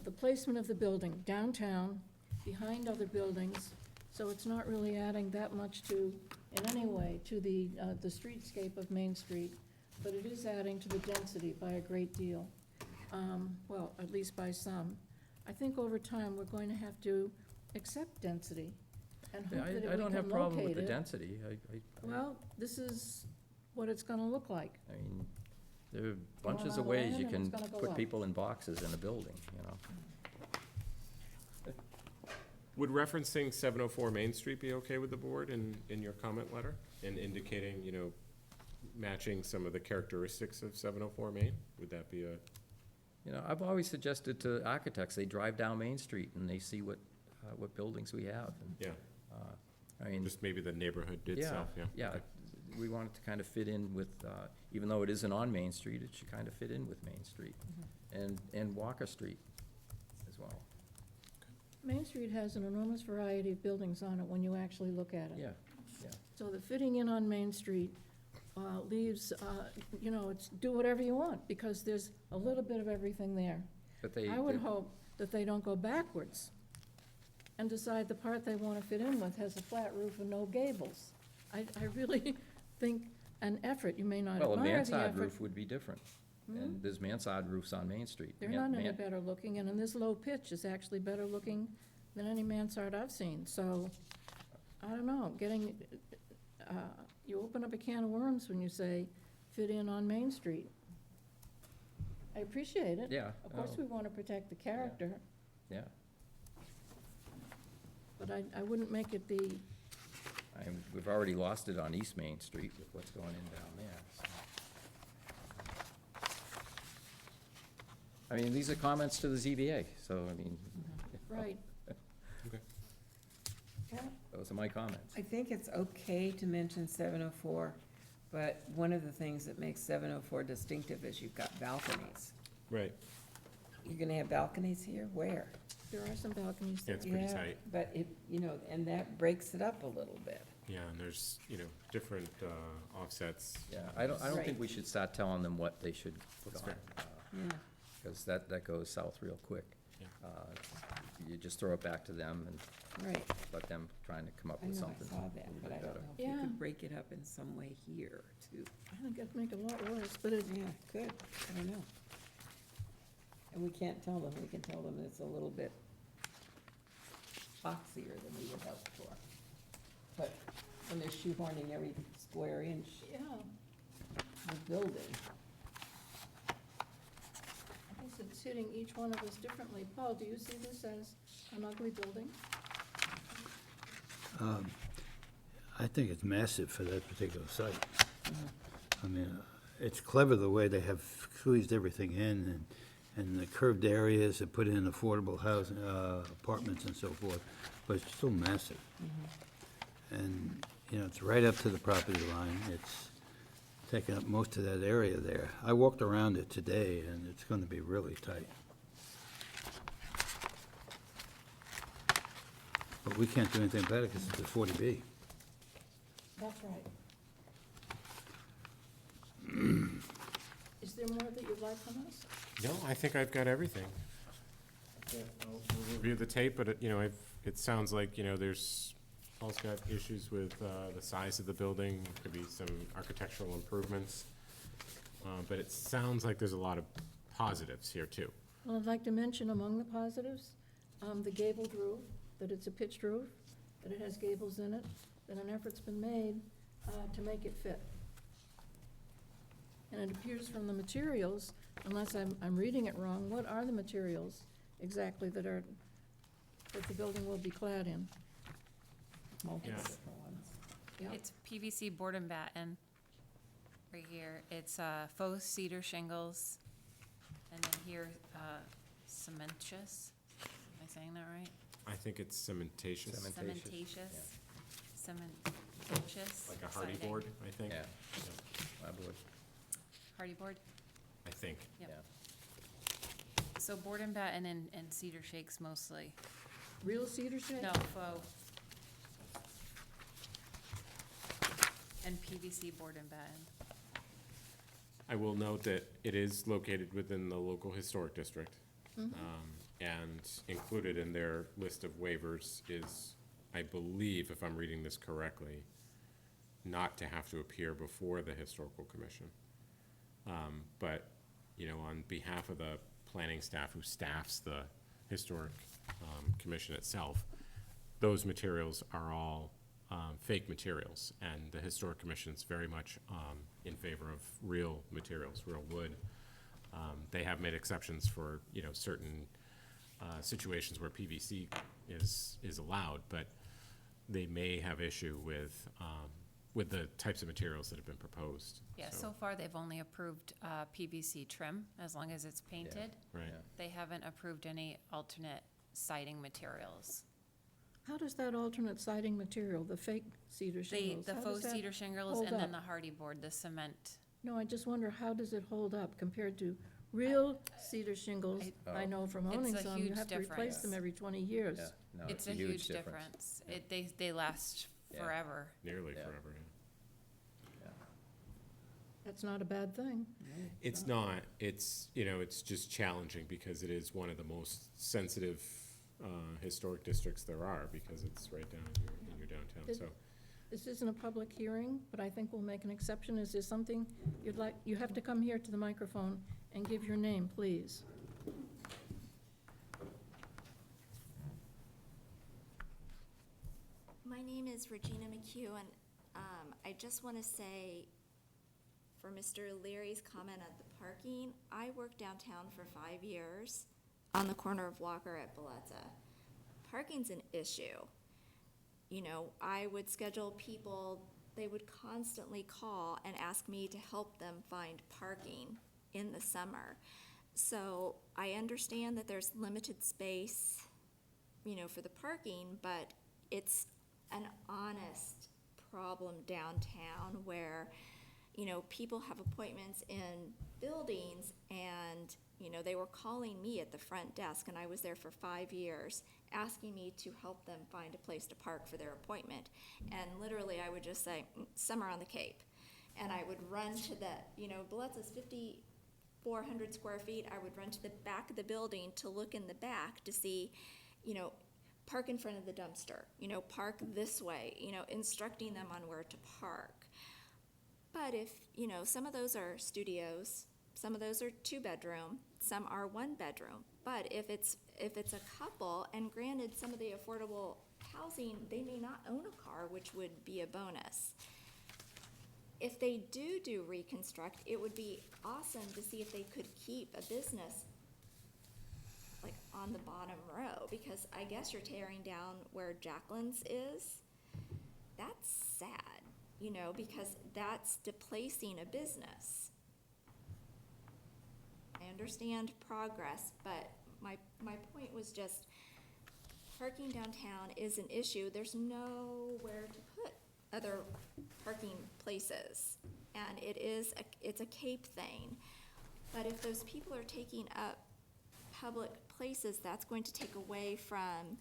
the placement of the building downtown, behind other buildings, so it's not really adding that much in any way, to the streetscape of Main Street, but it is adding to the density by a great deal. Well, at least by some. I think over time, we're going to have to accept density and hope that if we can locate it. I don't have a problem with the density. Well, this is what it's gonna look like. I mean, there are want bunches all of the ways land you and can it's gonna go put up. people in boxes in a building, Would referencing 704 Main Street be okay with the board in your comment letter? And indicating, matching some of the characteristics of 704 Main? Would that be I've always suggested to architects, they drive down Main Street and they see what buildings we have. And, yeah, I mean, just maybe the neighborhood itself, yeah? yeah, Okay. we want it to kind of fit in with, even though it isn't on Main Street, it should kind of fit in with Main Street. And Walker Street as well. Main Street has an enormous variety of buildings on it when you actually look at it. Yeah, So the fitting in on Main Street leaves, it's do whatever you want, because there's a little bit of everything there. but they. I would hope that they don't go backwards and decide the part they want to fit in with has a flat roof and no gables. I really think an effort, you may not Well, a admire the mansard effort. roof would be different. And there's mansard roofs on Main Street. They're not any better looking, and this low pitch is actually better looking than any mansard I've seen. So, I don't know, you open up a can of worms when you say fit in on Main Street. I appreciate it. Yeah. Of course, we want to protect the character, Yeah. but I wouldn't make it We've already lost it on East Main Street with what's going in down there. So. I mean, these are comments to the ZBA, so, I mean, right. Okay. Yeah, those are my comments. I think it's okay to mention 704, but one of the things that makes 704 distinctive is you've got balconies. Right, You're gonna have balconies here? Where? there are some balconies yeah, there. it's pretty Yeah, tight. But it, and that breaks it up a little bit. Yeah, and there's, different offsets. Yeah, I don't think Right. we should start telling them what they should put That's on, fair. Yeah. because that goes south real quick. Yeah. You just throw it back to them and Right. let them trying to come up I with know, I something. saw that, a little but I bit don't better. know if you Yeah. could break it up in some way here, too. I think it'd make it a lot worse, but it, Yeah, good, I don't know. And we can't tell them, we can tell them it's a little bit boxier than we would hope for. But when they're shoehorning every square inch yeah, of the building, I guess it's hitting each one of us differently. Paul, do you see this as an ugly building? I think it's massive for that particular site. I mean, it's clever the way they have squeezed everything in, and the curved areas and put in affordable housing, apartments and so forth, but it's still massive. And You know, it's right up to the property line. It's taking up most of that area there. I walked around it today, and it's going to be really tight. But we can't do anything about it because it's a 40B. That's right. Is there more that you'd like from us? No, I think I've got everything. I'll review the tape, but it sounds like, there's, Paul's got issues with, the size of the building, could be some architectural improvements. But it sounds like there's a lot of positives here too. Well, I'd like to mention among the positives, the gabled roof, that it's a pitched roof, that it has gables in it, that an effort's been made to make it fit. And it appears from the materials, unless I'm reading it wrong, what are the materials exactly that the building will be clad in? Multiple Yeah. different ones. Yep. It's PVC board and batten, right here. It's faux cedar shingles, and then here, cementitious. Am I saying that right? I think it's cementatious, Cementatious. Cementitious. like a hardy siding. board, I think. Yeah. Plywood. Hardy board? I think. Yep. Yeah. So board and batten and cedar shakes mostly. Real cedar shake? No, faux. And PVC board and batten. I will note that it is located within the local historic district. And included in their list of waivers is, I believe, if I'm reading this correctly, not to have to appear before the historical commission. But, on behalf of the planning staff who staffs the historic commission itself, those materials are all fake materials, and the historic commission's very much in favor of real materials, real wood. They have made exceptions for, certain situations where PVC is allowed, but they may have issue with the types of materials that have been proposed. Yeah, so far they've only approved PVC trim, as long as it's painted. Right. Yeah. They haven't approved any alternate siding materials. How does that alternate siding material, the fake cedar shingles? The how does faux that cedar shingles hold and then up? the hardy board, the cement. No, I just wonder, how does it hold up compared to real cedar shingles? I know from It's owning a some, you huge have to replace them difference. every 20 years. Yeah, no, It's a huge difference. They last Yeah. forever. Nearly Yeah. forever, yeah. That's not a bad thing. It's not, it's, it's just challenging because it is one of the most sensitive historic districts there are, because it's right down in your downtown, Did- so. This isn't a public hearing, but I think we'll make an exception. Is there something you'd like, you have to come here to the microphone and give your name, please. My name is Regina McHugh, and I just want to say, for Mr. Leary's comment on the parking, I worked downtown for 5 years on the corner of Walker at Belezza. Parking's an issue. I would schedule people, they would constantly call and ask me to help them find parking in the summer. So I understand that there's limited space, for the parking, but it's an honest problem downtown where, people have appointments in buildings and, they were calling me at the front desk, and I was there for 5 years, asking me to help them find a place to park for their appointment. And literally, I would just say, somewhere on the Cape. And I would run to the, Belezza's 5,400 square feet. I would run to the back of the building to look in the back to see, park in front of the dumpster, park this way, instructing them on where to park. But if, some of those are studios, some of those are 2-bedroom, some are 1-bedroom. But if it's a couple, and granted, some of the affordable housing, they may not own a car, which would be a bonus. If they do reconstruct, it would be awesome to see if they could keep a business like on the bottom row, because I guess you're tearing down where Jacqueline's is. That's sad, because that's displacing a business. I understand progress, but my point was just, parking downtown is an issue. There's nowhere to put other parking places. And it's a Cape thing. But if those people are taking up public places, that's going to take away from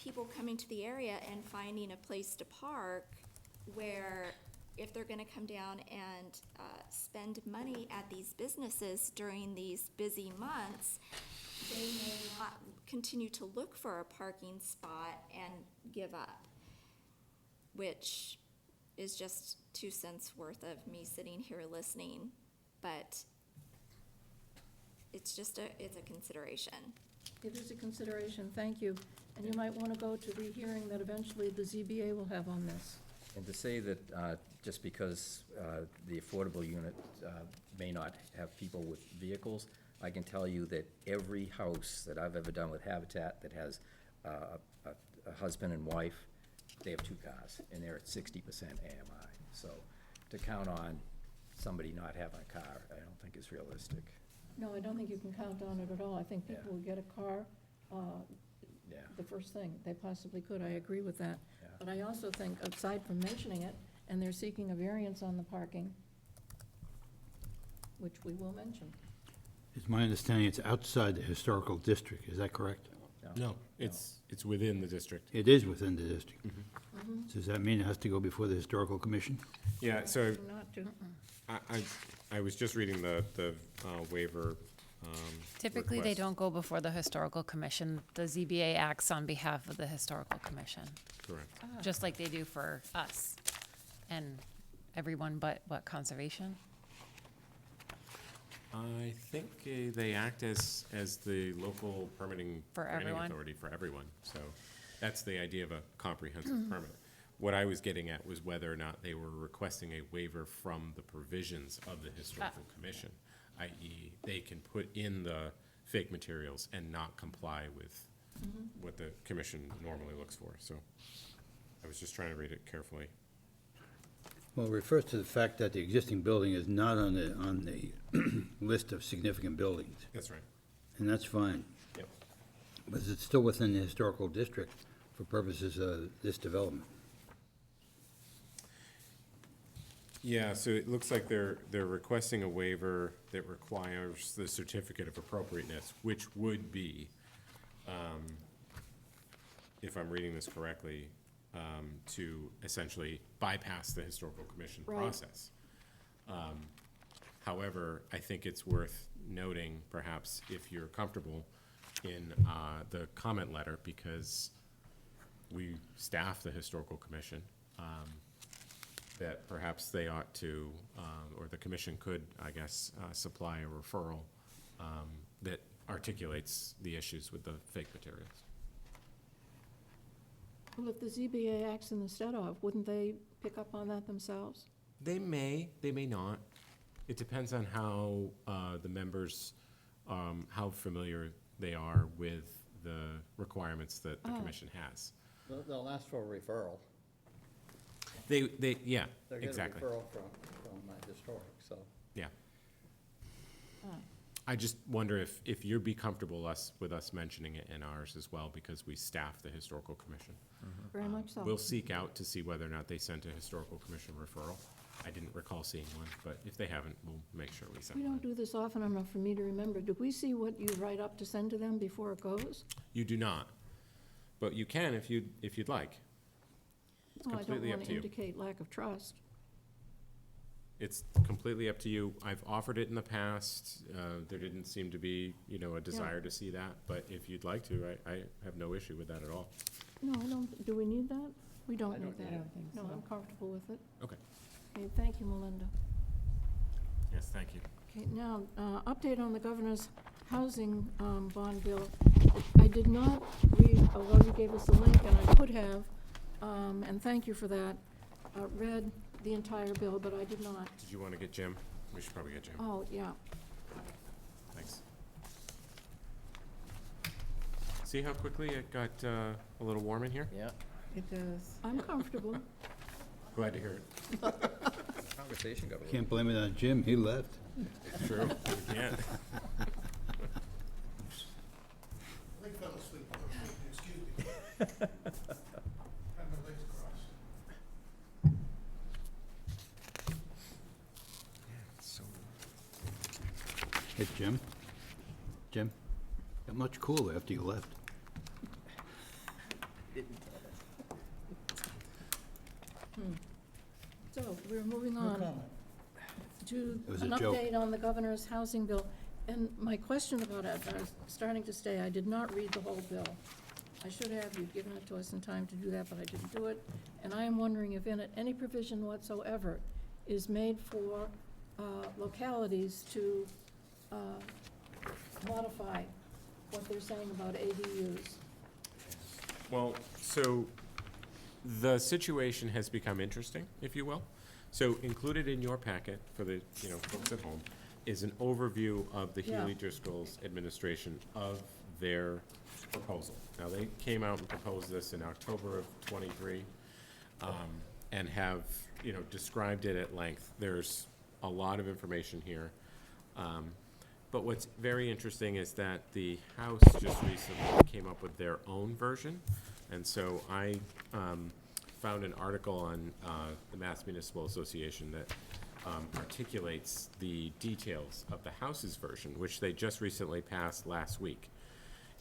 people coming to the area and finding a place to park, where if they're gonna come down and spend money at these businesses during these busy months, they may not continue to look for a parking spot and give up, which is just 2 cents worth of me sitting here listening, but it's a consideration. It is a consideration, thank you. And you might want to go to the hearing that eventually the ZBA will have on this. And to say that just because the affordable unit may not have people with vehicles, I can tell you that every house that I've ever done with Habitat that has a husband and wife, they have 2 cars, and they're at 60% AMI. So to count on somebody not having a car, I don't think is realistic. No, I don't think you can count on it at all. I think people will get a car Yeah. the first thing they possibly could. I agree with that. Yeah. But I also think, aside from mentioning it, and they're seeking a variance on the parking, which we will mention. It's my understanding it's outside the historical district, is that correct? No, it's within the district. It is within the district. Does that mean it has to go before the historical commission? Yeah, so Not to. I was just reading the waiver. Typically, they request. don't go before the historical commission. The ZBA acts on behalf of the historical commission, Correct. just like they do for us and everyone but conservation. I think they act as the local permitting For planning everyone? authority for everyone. So that's the idea of a comprehensive permit. What I was getting at was whether or not they were requesting a waiver from the provisions of the historical commission, i.e. they can put in the fake materials and not comply with what the commission normally looks for. So I was just trying to read it carefully. Well, it refers to the fact that the existing building is not on the list of significant buildings, That's right. and that's fine. Yep. But it's still within the historical district for purposes of this development. Yeah, so it looks like they're requesting a waiver that requires the certificate of appropriateness, which would be, if I'm reading this correctly, to essentially bypass the historical commission Right. process. However, I think it's worth noting, perhaps, if you're comfortable, in the comment letter, because we staff the historical commission, that perhaps they ought to, or the commission could, I guess, supply a referral that articulates the issues with the fake materials. Well, if the ZBA acts instead of, wouldn't they pick up on that themselves? They may not. It depends on how the members, how familiar they are with the requirements that the commission has. They'll ask for a referral. Yeah, They're getting a exactly, referral from historic, so. yeah. Ah. I just wonder if you'd be comfortable with us mentioning it in ours as well, because we staff the historical commission. Very much so. We'll seek out to see whether or not they sent a historical commission referral. I didn't recall seeing one, but if they haven't, we'll make sure we send We one. don't do this often enough for me to remember. Do we see what you write up to send to them before it goes? You do not, but you can if you'd like. It's Oh, I don't completely up want to to you. indicate lack of trust. It's completely up to you. I've offered it in the past. There didn't seem to be, a desire to see that, but if you'd like to, I have no issue with that at all. No, I don't, do we need that? We don't need that. I don't think No, so. I'm comfortable with it. Okay. Okay, thank you, Melinda. Yes, thank you. Okay, now, update on the governor's housing bond bill. I did not read, although you gave us a link, and I could have, and thank you for that, read the entire bill, but I did not. Did you want to get Jim? We should probably get Jim. Oh, yeah. Thanks. See how quickly it got a little warm in here? Yeah, It does. I'm comfortable. Glad to hear it. conversation got a little. Can't blame it on Jim, he left. It's true. We can't. I fell asleep, excuse me. Had my legs crossed. Jim? Jim? Got much cooler after you left. So, we're moving on to It was an a joke. update on the governor's housing bill. And my question about it, I was starting to say, I did not read the whole bill. I should have, you've given it to us in time to do that, but I didn't do it. And I am wondering if in it, any provision whatsoever is made for localities to modify what they're saying about ADUs. Well, so the situation has become interesting, if you will. So included in your packet for the, folks at home, is an overview of the Yeah. Healy Driscoll's administration of their proposal. Now, they came out and proposed this in October of '23, and have, described it at length. There's a lot of information here. But what's very interesting is that the House just recently came up with their own version. And so I found an article on the Mass Municipal Association that articulates the details of the House's version, which they just recently passed last week.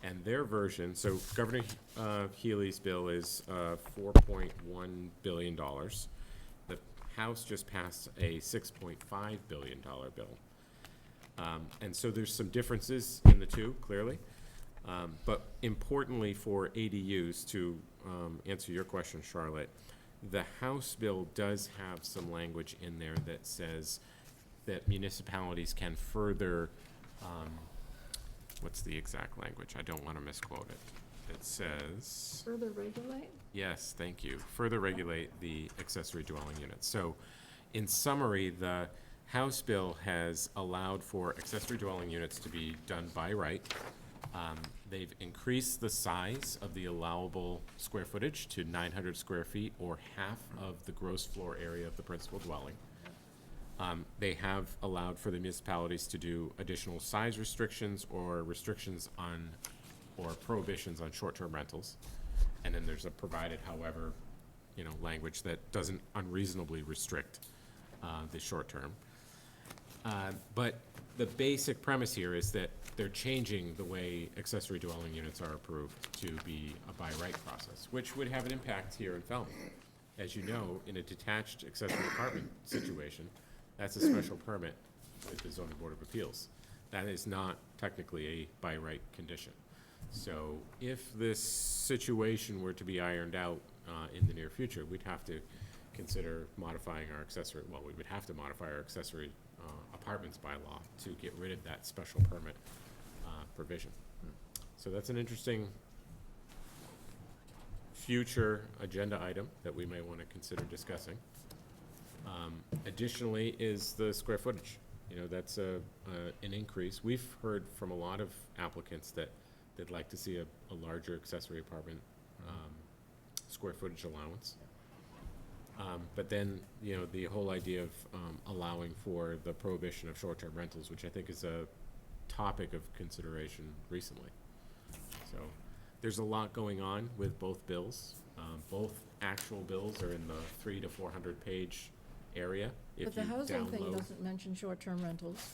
And their version, so Governor Healy's bill is $4.1 billion. The House just passed a $6.5 billion bill. And so there's some differences in the two, clearly. But importantly for ADUs, to answer your question, Charlotte, the House bill does have some language in there that says that municipalities can further, what's the exact language? I don't want to misquote it. It says, Further regulate? yes, thank you, further regulate the accessory dwelling units. So in summary, the House bill has allowed for accessory dwelling units to be done by right. They've increased the size of the allowable square footage to 900 square feet, or half of the gross floor area of the principal dwelling. They have allowed for the municipalities to do additional size restrictions or restrictions on, or prohibitions on short-term rentals. And then there's a provided, however, language that doesn't unreasonably restrict the short-term. But the basic premise here is that they're changing the way accessory dwelling units are approved to be a by right process, which would have an impact here in Falmouth. As you know, in a detached accessory apartment situation, that's a special permit with the zoning board of appeals. That is not technically a by right condition. So if this situation were to be ironed out in the near future, we'd have to consider modifying our accessory, well, we would have to modify our accessory apartments bylaw to get rid of that special permit provision. So that's an interesting future agenda item that we may want to consider discussing. Additionally is the square footage. That's an increase. We've heard from a lot of applicants that they'd like to see a larger accessory apartment square footage allowance. But then, the whole idea of allowing for the prohibition of short-term rentals, which I think is a topic of consideration recently. So there's a lot going on with both bills. Both actual bills are in the 300 to 400 page area. If But the you housing thing download- doesn't mention short-term rentals.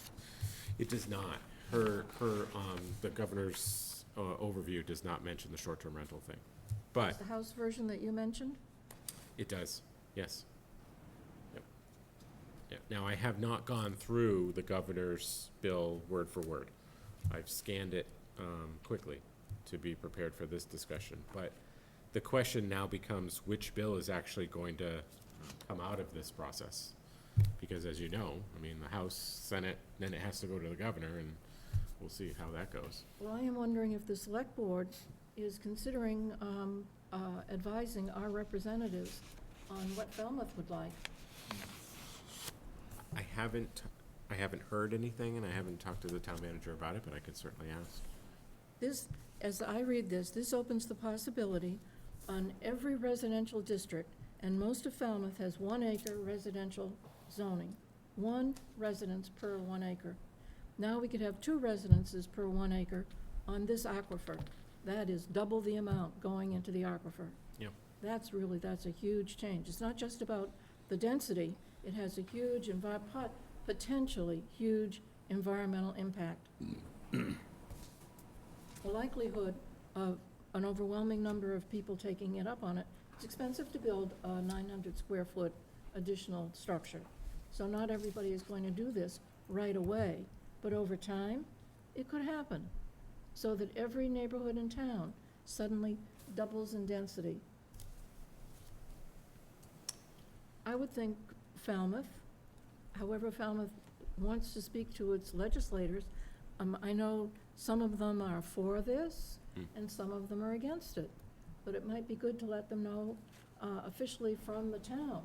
It does not. The governor's overview does not mention the short-term rental thing. But The House version that you mentioned? it does, yes. Yep. Yep. Now, I have not gone through the governor's bill word for word. I've scanned it quickly to be prepared for this discussion. But the question now becomes, which bill is actually going to come out of this process? Because as you know, the House, Senate, then it has to go to the governor, and we'll see how that goes. Well, I am wondering if the Select Board is considering advising our representatives on what Falmouth would like. I haven't heard anything, and I haven't talked to the town manager about it, but I could certainly ask. This, as I read this opens the possibility on every residential district, and most of Falmouth has 1 acre residential zoning. 1 residence per 1 acre. Now we could have 2 residences per 1 acre on this aquifer. That is double the amount going into the aquifer. Yep. That's a huge change. It's not just about the density, it has a huge, potentially huge environmental impact. The likelihood of an overwhelming number of people taking it up on it, it's expensive to build a 900 square foot additional structure. So not everybody is going to do this right away, but over time, it could happen. So that every neighborhood in town suddenly doubles in density. I would think Falmouth, however Falmouth wants to speak to its legislators, I know some of them are for this, and some of them are against it. But it might be good to let them know officially from the town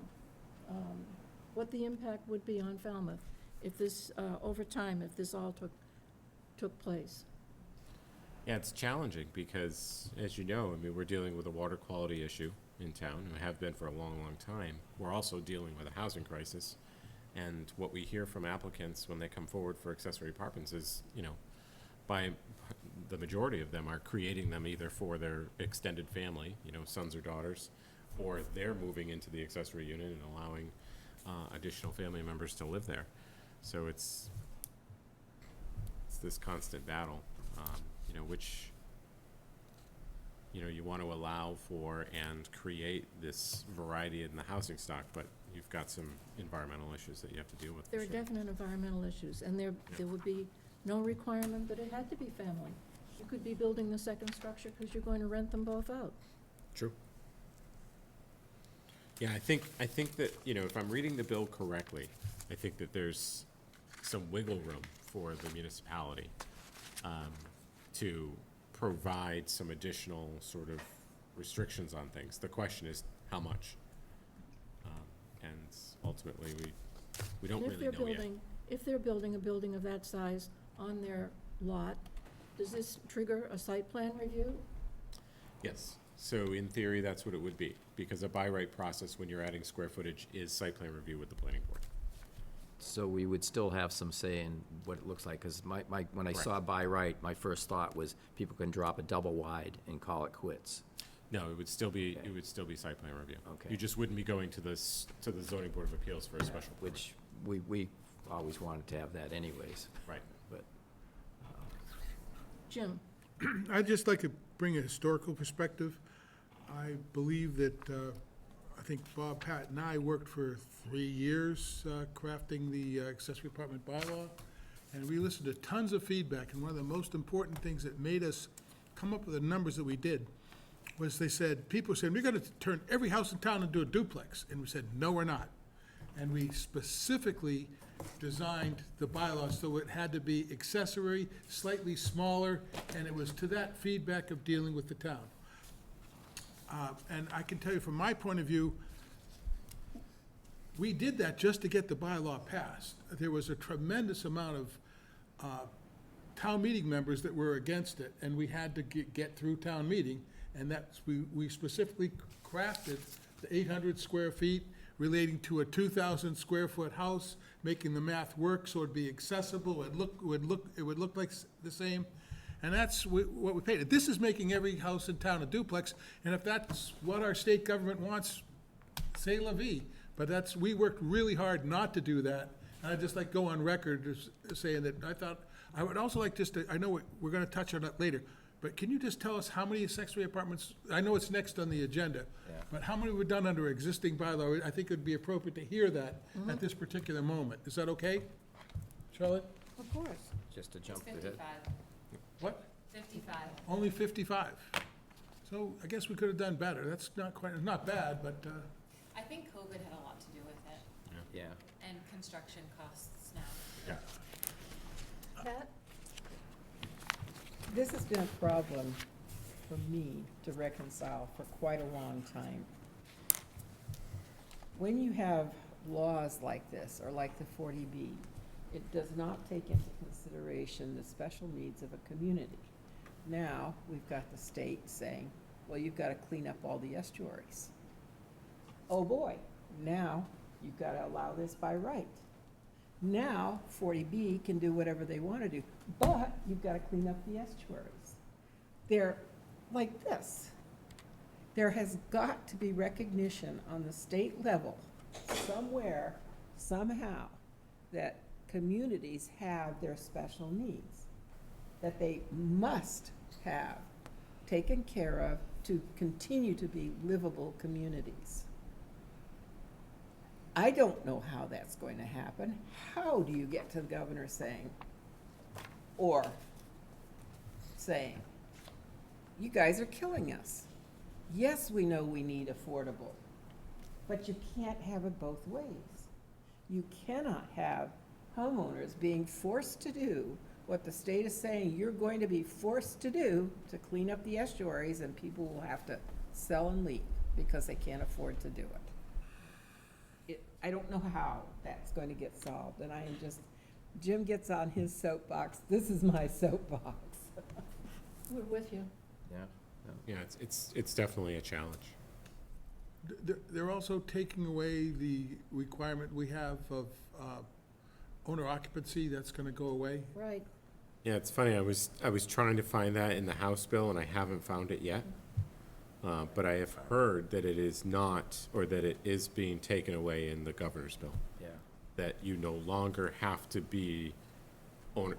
what the impact would be on Falmouth if this, over time, if this all took place. Yeah, it's challenging because, as you know, I mean, we're dealing with a water quality issue in town, and have been for a long, long time. We're also dealing with a housing crisis, and what we hear from applicants when they come forward for accessory apartments is, you know, by the majority of them are creating them either for their extended family, you know, sons or daughters, or they're moving into the accessory unit and allowing additional family members to live there. So it's this constant battle, you know, which, you know, you want to allow for and create this variety in the housing stock, but you've got some environmental issues that you have to deal with. There are definite environmental issues, and there would be no requirement that it had to be family. You could be building the second structure because you're going to rent them both out. True. Yeah, I think that, you know, if I'm reading the bill correctly, I think that there's some wiggle room for the municipality to provide some additional sort of restrictions on things. The question is, how much? And ultimately, we don't And if really they're know yet. If they're building a building of that size on their lot, does this trigger a site plan review? Yes. So in theory, that's what it would be, because a by right process when you're adding square footage is site plan review with the planning board. So we would still have some say in what it looks like, because when I saw by right, my first thought was people can drop a double wide and call it quits. No, it would still be, Okay. it would still be site plan review. Okay. You just wouldn't be going to the zoning board of appeals for a special permit. Which we always wanted to have that anyways, Right. but. Jim? I'd just like to bring a historical perspective. I believe that, I think Bob, Pat, and I worked for 3 years crafting the accessory apartment bylaw, and we listened to tons of feedback, and one of the most important things that made us come up with the numbers that we did was people said, we're gonna turn every house in town into a duplex, and we said, no, we're not. And we specifically designed the bylaws so it had to be accessory, slightly smaller, and it was to that feedback of dealing with the town. And I can tell you from my point of view, we did that just to get the bylaw passed. There was a tremendous amount of town meeting members that were against it, and we had to get through town meeting, and we specifically crafted the 800 square feet relating to a 2,000 square foot house, making the math work so it'd be accessible, it would look like the same. And that's what we paid. This is making every house in town a duplex, and if that's what our state government wants, c'est la vie. But we worked really hard not to do that. And I'd just like to go on record as saying that I would also like I know we're gonna touch on that later, but can you just tell us how many accessory apartments, I know it's next on the agenda, but how many were done under existing bylaw? I think it'd be appropriate to hear that at this particular moment. Is that okay, Charlotte? Of course. Just to jump ahead. 55. What? 55. Only 55. So I guess we could have done better. That's not bad, but, I think COVID had a lot to do with it, Yeah. and construction costs now. Yeah. Pat? This has been a problem for me to reconcile for quite a long time. When you have laws like this, or like the 40B, it does not take into consideration the special needs of a community. Now, we've got the state saying, well, you've got to clean up all the estuaries. Oh boy, now you've got to allow this by right. Now, 40B can do whatever they want to do, but you've got to clean up the estuaries. They're like this. There has got to be recognition on the state level, somewhere, somehow, that communities have their special needs that they must have taken care of to continue to be livable communities. I don't know how that's going to happen. How do you get to the governor saying, or saying, you guys are killing us? Yes, we know we need affordable, but you can't have it both ways. You cannot have homeowners being forced to do what the state is saying you're going to be forced to do to clean up the estuaries, and people will have to sell and leave because they can't afford to do it. I don't know how that's going to get solved, and I am just, Jim gets on his soapbox, this is my soapbox. We're with you. Yeah. Yeah, it's definitely a challenge. They're also taking away the requirement we have of owner occupancy. That's going to go away. Right. Yeah, it's funny, I was trying to find that in the House bill, and I haven't found it yet. But I have heard that it is not, or that it is being taken away in the governor's bill. Yeah. That you no longer have to be,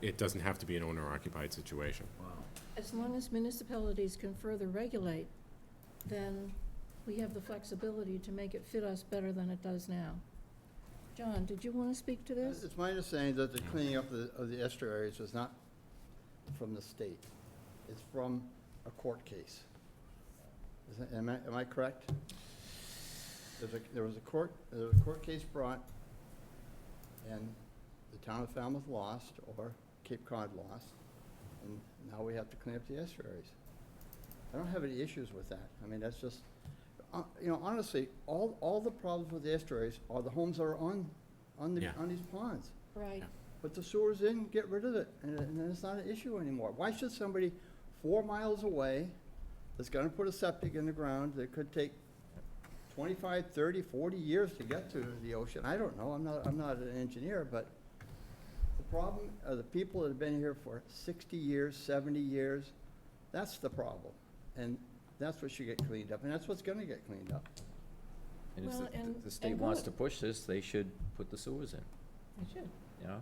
it doesn't have to be an owner-occupied situation. Wow. As long as municipalities can further regulate, then we have the flexibility to make it fit us better than it does now. John, did you want to speak to this? It's my understanding that the cleaning up of the estuaries was not from the state. It's from a court case. Am I correct? There was a court case brought, and the town of Falmouth lost, or Cape Cod lost, and now we have to clean up the estuaries. I don't have any issues with that. I mean, that's just, honestly, all the problems with the estuaries are the homes that are on these ponds. Right. Put the sewers in, get rid of it, and then it's not an issue anymore. Why should somebody 4 miles away that's gonna put a septic in the ground that could take 25, 30, 40 years to get to the ocean? I don't know, I'm not an engineer, but the problem are the people that have been here for 60 years, 70 years. That's the problem. And that's what should get cleaned up, and that's what's gonna get cleaned up. And Well, if and- the state and wants good. to push this, they should put the sewers in, I should. you know?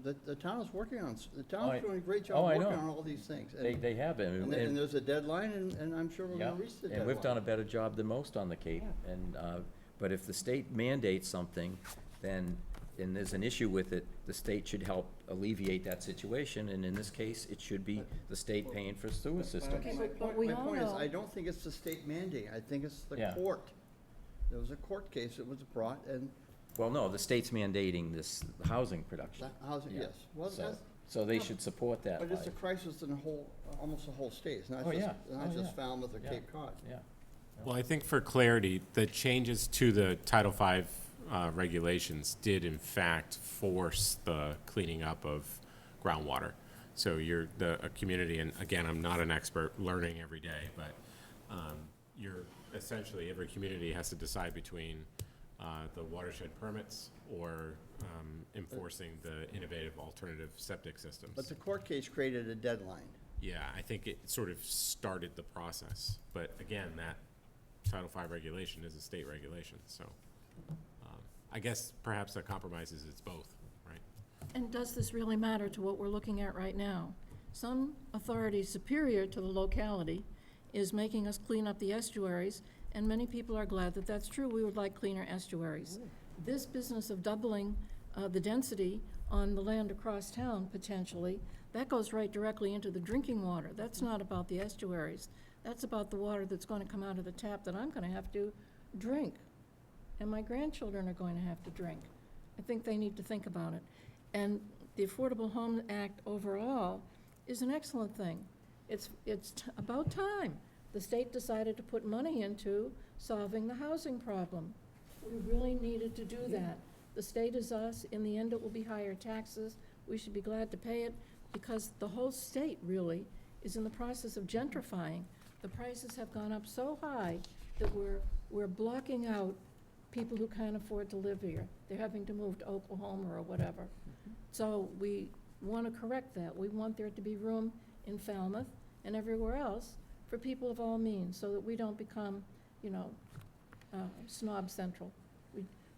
The town is working on, the Oh, I- town's doing a great oh, job I working know. on all these things. They have been. And there's a deadline, and I'm sure we're Yeah, gonna reach the deadline. and we've done a better job than most on the Cape, Yeah. and, but if the state mandates something, then, and there's an issue with it, the state should help alleviate that situation, and in this case, it should be the state paying for sewer systems. Okay, but we My all point is, know- I don't think it's the state mandate, I think it's the Yeah. court. There was a court case that was brought, and Well, no, the state's mandating this housing production. that housing, Yeah. yes. Well, So, that's, so they should support that. but it's by- a crisis in the whole, almost the whole state. It's not Oh, just, yeah. not Oh, just yeah. Falmouth or Yeah. Cape Cod. Yeah. Well, I think for clarity, the changes to the Title V regulations did in fact force the cleaning up of groundwater. So a community, and again, I'm not an expert, learning every day, but you're essentially, every community has to decide between the watershed permits or enforcing the innovative alternative septic systems. But the court case created a deadline. Yeah, I think it sort of started the process, but again, that Title V regulation is a state regulation, so I guess perhaps that compromises it's both, right? And does this really matter to what we're looking at right now? Some authority superior to the locality is making us clean up the estuaries, and many people are glad that that's true. We would like cleaner estuaries. This business of doubling the density on the land across town, potentially, that goes right directly into the drinking water. That's not about the estuaries. That's about the water that's going to come out of the tap that I'm going to have to drink, and my grandchildren are going to have to drink. I think they need to think about it. And the Affordable Home Act overall is an excellent thing. It's about time the state decided to put money into solving the housing problem. We really needed to do that. The state is us. In the end, it will be higher taxes. We should be glad to pay it because the whole state really is in the process of gentrifying. The prices have gone up so high that we're blocking out people who can't afford to live here. They're having to move to Oklahoma or whatever. So we want to correct that. We want there to be room in Falmouth and everywhere else for people of all means, so that we don't become, snob central.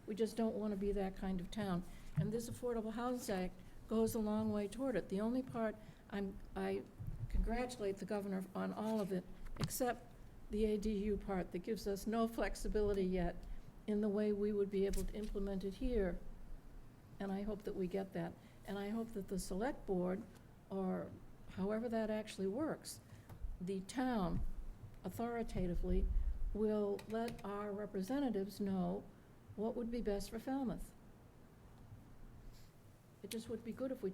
We just don't want to be that kind of town. And this Affordable Housing Act goes a long way toward it. The only part, I congratulate the governor on all of it, except the ADU part that gives us no flexibility yet in the way we would be able to implement it here. And I hope that we get that. And I hope that the select board, or however that actually works, the town authoritatively will let our representatives know what would be best for Falmouth. It just would be good if we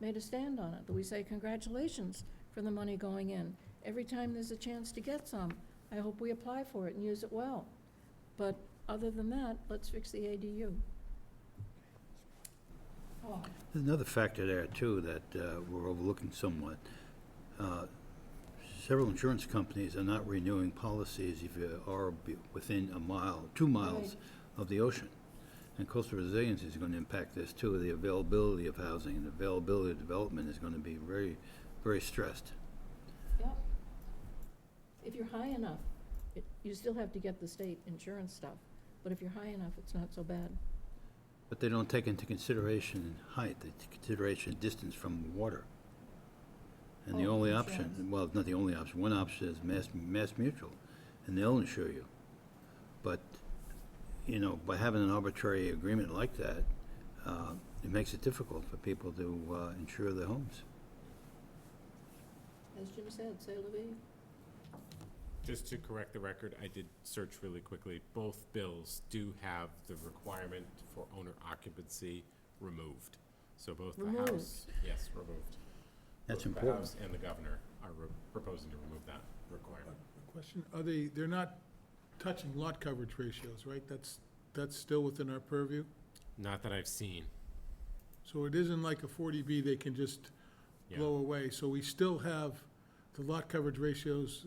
made a stand on it, that we say congratulations for the money going in. Every time there's a chance to get some, I hope we apply for it and use it well. But other than that, let's fix the ADU. Oh, There's another factor there, too, that we're overlooking somewhat. Several insurance companies are not renewing policies if you are within a mile, 2 miles Right. of the ocean. And coastal resilience is going to impact this, too. The availability of housing and availability of development is going to be very, very stressed. Yep. If you're high enough, you still have to get the state insurance stuff, but if you're high enough, it's not so bad. But they don't take into consideration height, they take consideration distance from water. And the Oh, only insurance. option, well, not the only option, one option is Mass Mutual, and they'll insure you. But, you know, by having an arbitrary agreement like that, it makes it difficult for people to insure their homes. As Jim said, say la vie. Just to correct the record, I did search really quickly. Both bills do have the requirement for owner occupancy removed. So both the Removed. House, yes, removed. That's Both important. The House and the governor are proposing to remove that requirement. Question, they're not touching lot coverage ratios, right? That's still within our purview? Not that I've seen. So it isn't like a 40B they can just Yeah. blow away. So we still have the lot coverage ratios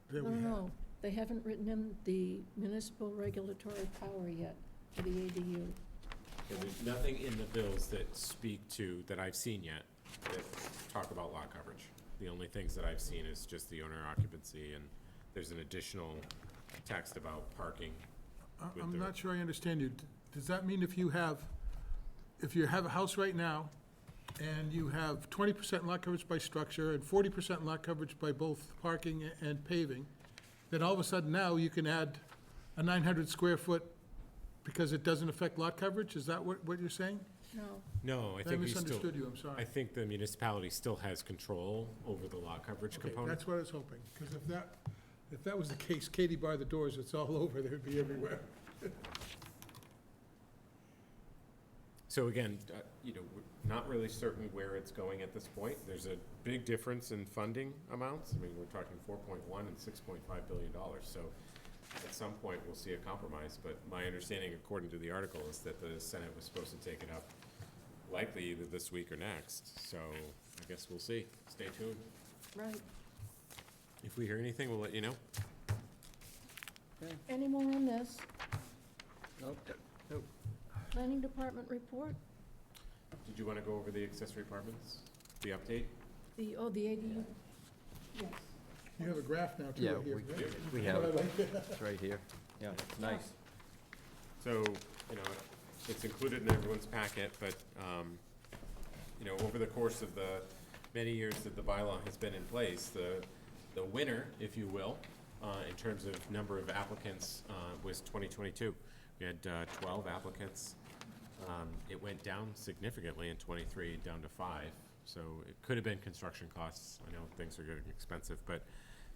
that No, we have. no, they haven't written in the municipal regulatory power yet for the ADU. There's nothing in the bills that speak to, that I've seen yet, that talk about lot coverage. The only things that I've seen is just the owner occupancy, and there's an additional text about parking. with I'm the- not sure I understand you. Does that mean if you have a house right now, and you have 20% lot coverage by structure and 40% lot coverage by both parking and paving, then all of a sudden now you can add a 900 square foot because it doesn't affect lot coverage? Is that what you're saying? No, No, I I think we still, misunderstood you, I'm I sorry. think the municipality still has control over the lot coverage Okay, component. that's what I was hoping, because if that was the case, Katie bar the doors, it's all over, they'd be everywhere. So again, we're not really certain where it's going at this point. There's a big difference in funding amounts. I mean, we're talking 4.1 and $6.5 billion. So at some point, we'll see a compromise. But my understanding, according to the article, is that the Senate was supposed to take it up likely either this week or next. So I guess we'll see. Stay tuned. right. If we hear anything, we'll let you know. Any more on this? Nope. Planning Department report? Did you want to go over the accessory apartments, the update? The ADU? Yes. You have a graph now, too, Yeah, right here, right? we have it. It's right here. Yeah, it's nice. So, it's included in everyone's packet, but, over the course of the many years that the bylaw has been in place, the winner, if you will, in terms of number of applicants, was 2022. We had 12 applicants. It went down significantly in '23, down to 5. So it could have been construction costs. I know things are getting expensive, but,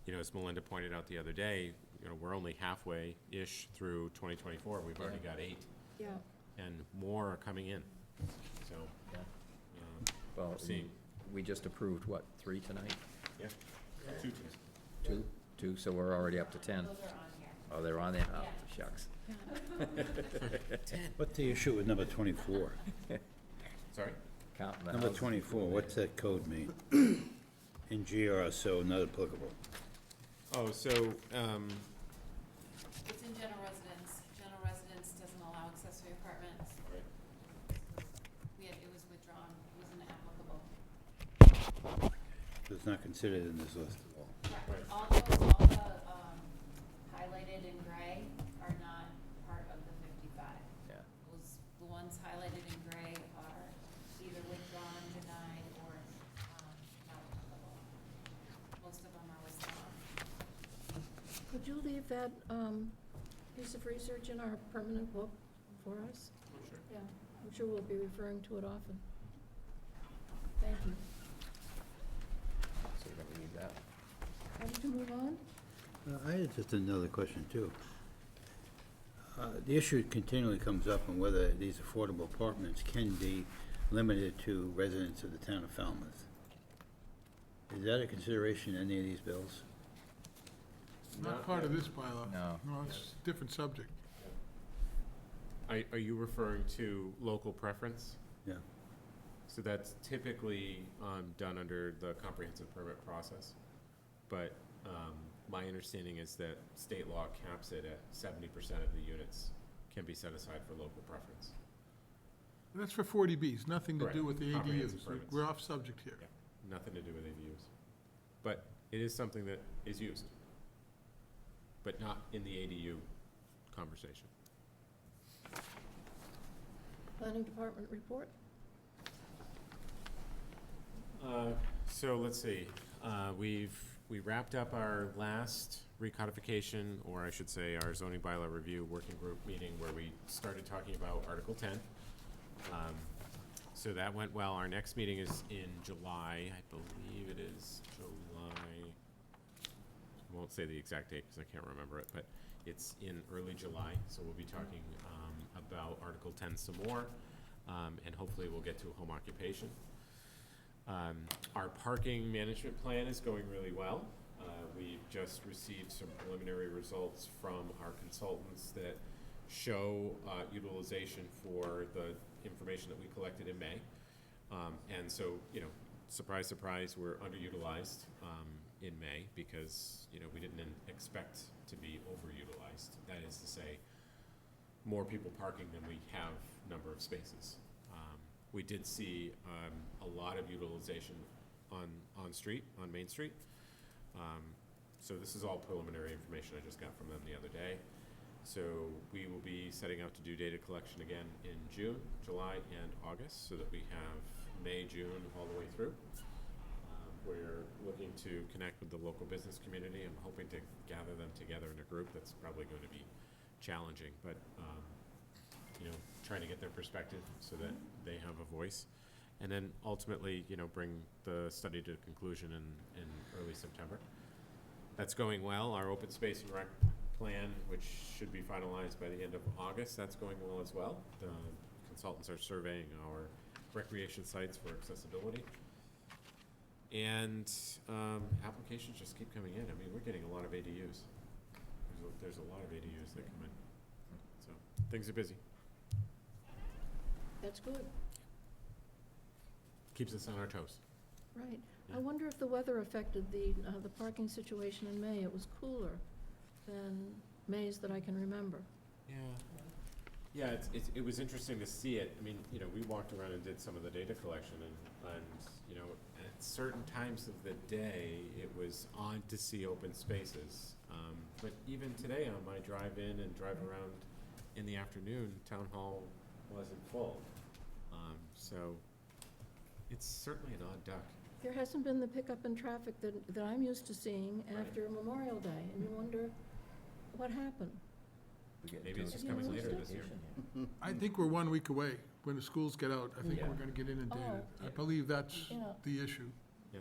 as Melinda pointed out the other day, we're only halfway-ish through 2024. We've already got 8, Yeah. and more are coming in. So, Well, seeing. we just approved, what, 3 tonight? yeah, 2. 2, so we're already up to 10. Those are on here. Oh, they're on there? Oh, shucks. What's the issue with number 24? Sorry? Counting the Number houses. 24, what's that code mean? In GRSO, not applicable. Oh, so, It's in general residence. General residence doesn't allow accessory apartments. It was withdrawn, it wasn't applicable. So it's not considered in this list at all. All the highlighted in gray are not part of the 55. Yeah. The ones highlighted in Could you leave that piece of research in our permanent book for us? Sure. Yeah, I'm sure we'll be referring to it often. Thank you. So we're gonna leave that. Ready to move on? I had just another question, too. The issue continually comes up on whether these affordable apartments can be limited to residents of the town of Falmouth. Is that a consideration in any of these bills? Not part of this bylaw. No. No, it's a different subject. Are you referring to local preference? Yeah. So that's typically done under the comprehensive permit process. But my understanding is that state law caps it at 70% of the units can be set aside for local preference. And that's for 40Bs, nothing to do Correct. with the Comprehensive ADUs. permits. We're off subject here. Yeah, nothing to do with ADUs. But it is something that is used, but not in the ADU conversation. Planning Department report? So let's see, we wrapped up our last recodification, or I should say, our zoning bylaw review working group meeting where we started talking about Article 10. So that went well. Our next meeting is in July, I believe it is July. I won't say the exact date because I can't remember it, but it's in early July. So we'll be talking about Article 10 some more, and hopefully we'll get to a home occupation. Our parking management plan is going really well. We've just received some preliminary results from our consultants that show utilization for the information that we collected in May. And so, surprise, surprise, we're underutilized in May because, we didn't expect to be overutilized. That is to say, more people parking than we have number of spaces. We did see a lot of utilization on Main Street. So this is all preliminary information I just got from them the other day. So we will be setting out to do data collection again in June, July, and August, so that we have May, June, all the way through. We're looking to connect with the local business community. I'm hoping to gather them together in a group. That's probably going to be challenging, but trying to get their perspective so that they have a voice. And then ultimately, bring the study to conclusion in early September. That's going well. Our open space and rec plan, which should be finalized by the end of August, that's going well as well. The consultants are surveying our recreation sites for accessibility. And applications just keep coming in. I mean, we're getting a lot of ADUs. There's a lot of ADUs that come in. So things are busy. That's good, Keeps us on our toes. right. Yeah. I wonder if the weather affected the parking situation in May. It was cooler than Mays that I can remember. Yeah, it was interesting to see it. I mean, we walked around and did some of the data collection, and at certain times of the day, it was odd to see open spaces. But even today, on my drive in and drive around in the afternoon, Town Hall wasn't full. So it's certainly an odd duck. There hasn't been the pickup in traffic that I'm used to seeing Right. after Memorial Day, and you wonder what happened. Maybe it's just Have you coming later noticed this year. I think we're 1 week away. When the schools get out, I think Yeah. we're gonna get inundated. Oh. I believe that's Yeah. the issue. Yeah.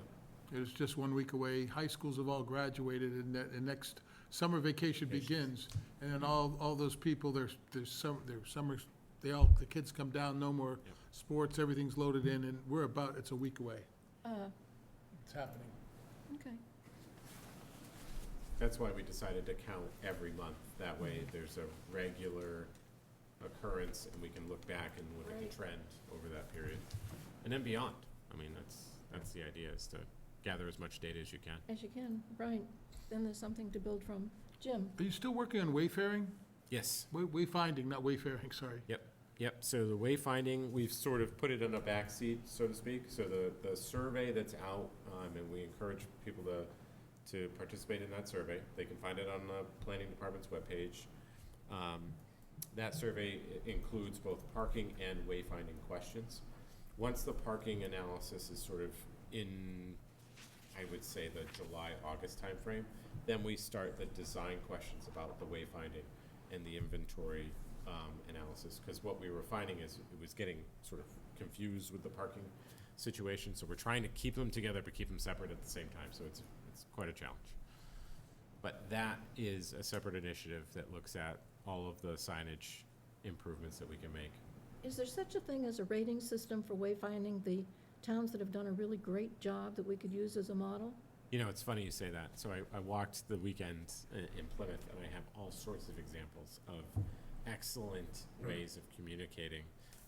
It's just 1 week away. High schools have all graduated, and next summer vacation begins. And then all those people, there's summers, the kids come down, no more Yep. sports, everything's loaded in, and it's a week away. It's happening. Okay. That's why we decided to count every month. That way, there's a regular occurrence, and we can look back and look at Right. the trend over that period. And then beyond. I mean, that's the idea, is to gather as much data as you can. As you can, right. Then there's something to build from. Jim? Are you still working on wayfaring? Yes. Wayfinding, not wayfaring, sorry. Yep, so the wayfinding, we've sort of put it in a backseat, so to speak. So the survey that's out, and we encourage people to participate in that survey. They can find it on the planning department's webpage. That survey includes both parking and wayfinding questions. Once the parking analysis is sort of in, I would say, the July, August timeframe, Then we start the design questions about the wayfinding and the inventory analysis, because what we were finding is it was getting sort of confused with the parking situation, so we're trying to keep them together but keep them separate at the same time, so it's quite a challenge. But that is a separate initiative that looks at all of the signage improvements that we can make. Is there such a thing as a rating system for wayfinding the towns that have done a really great job that we could use as a model? You know, it's funny you say that. So I walked the weekend in Plymouth, and I have all sorts of examples of excellent ways of communicating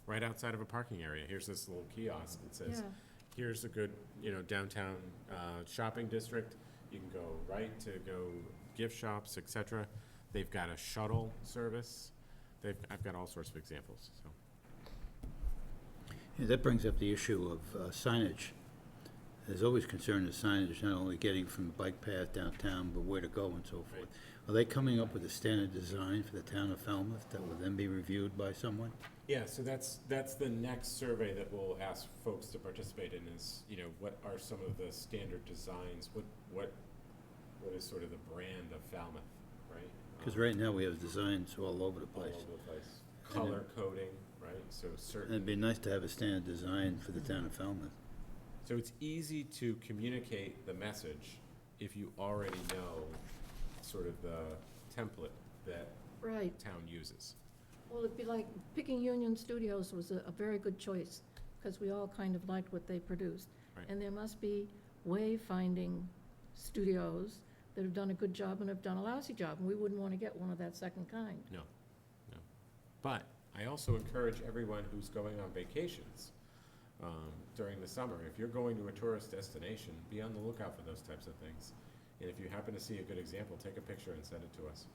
right outside of a parking area. Here's this little kiosk that says, Yeah. here's a good, downtown shopping district. You can go right to go gift shops, etc. They've got a shuttle service. I've got all sorts of examples, so. Yeah, that brings up the issue of signage. There's always concern with signage, not only getting from the bike path downtown, but where to go and so forth. Are they coming up with a standard design for the town of Falmouth that will then be reviewed by someone? Yeah, so that's the next survey that we'll ask folks to participate in is, what are some of the standard designs? What is sort of the brand of Falmouth, right? Because right now we have designs all over the All place. over the place. Color coding, right? So And certain. it'd be nice to have a standard design for the town of Falmouth. So it's easy to communicate the message if you already know sort of the template that Right. town uses. Well, it'd be like picking Union Studios was a very good choice, because we all kind of liked what they produced. Right. And there must be wayfinding studios that have done a good job and have done a lousy job, and we wouldn't want to get one of that second kind. No. But I also encourage everyone who's going on vacations during the summer, if you're going to a tourist destination, be on the lookout for those types of things. And if you happen to see a good example, take a picture and send it to us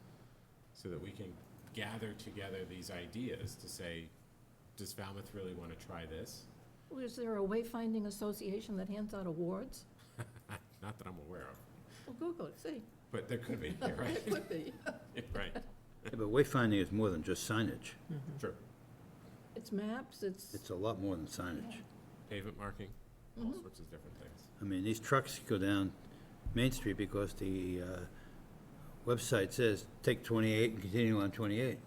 so that we can gather together these ideas to say, does Falmouth really want to try this? Well, is there a wayfinding association that hands out awards? Not that I'm aware of, Well, Google it, see. but there could be, you're right. It could be. Right, Yeah, but wayfinding is more than just signage. true. It's maps, It's a lot more than signage. Pavement marking, all sorts of different things. I mean, these trucks go down Main Street because the website says, take 28 and continue on 28.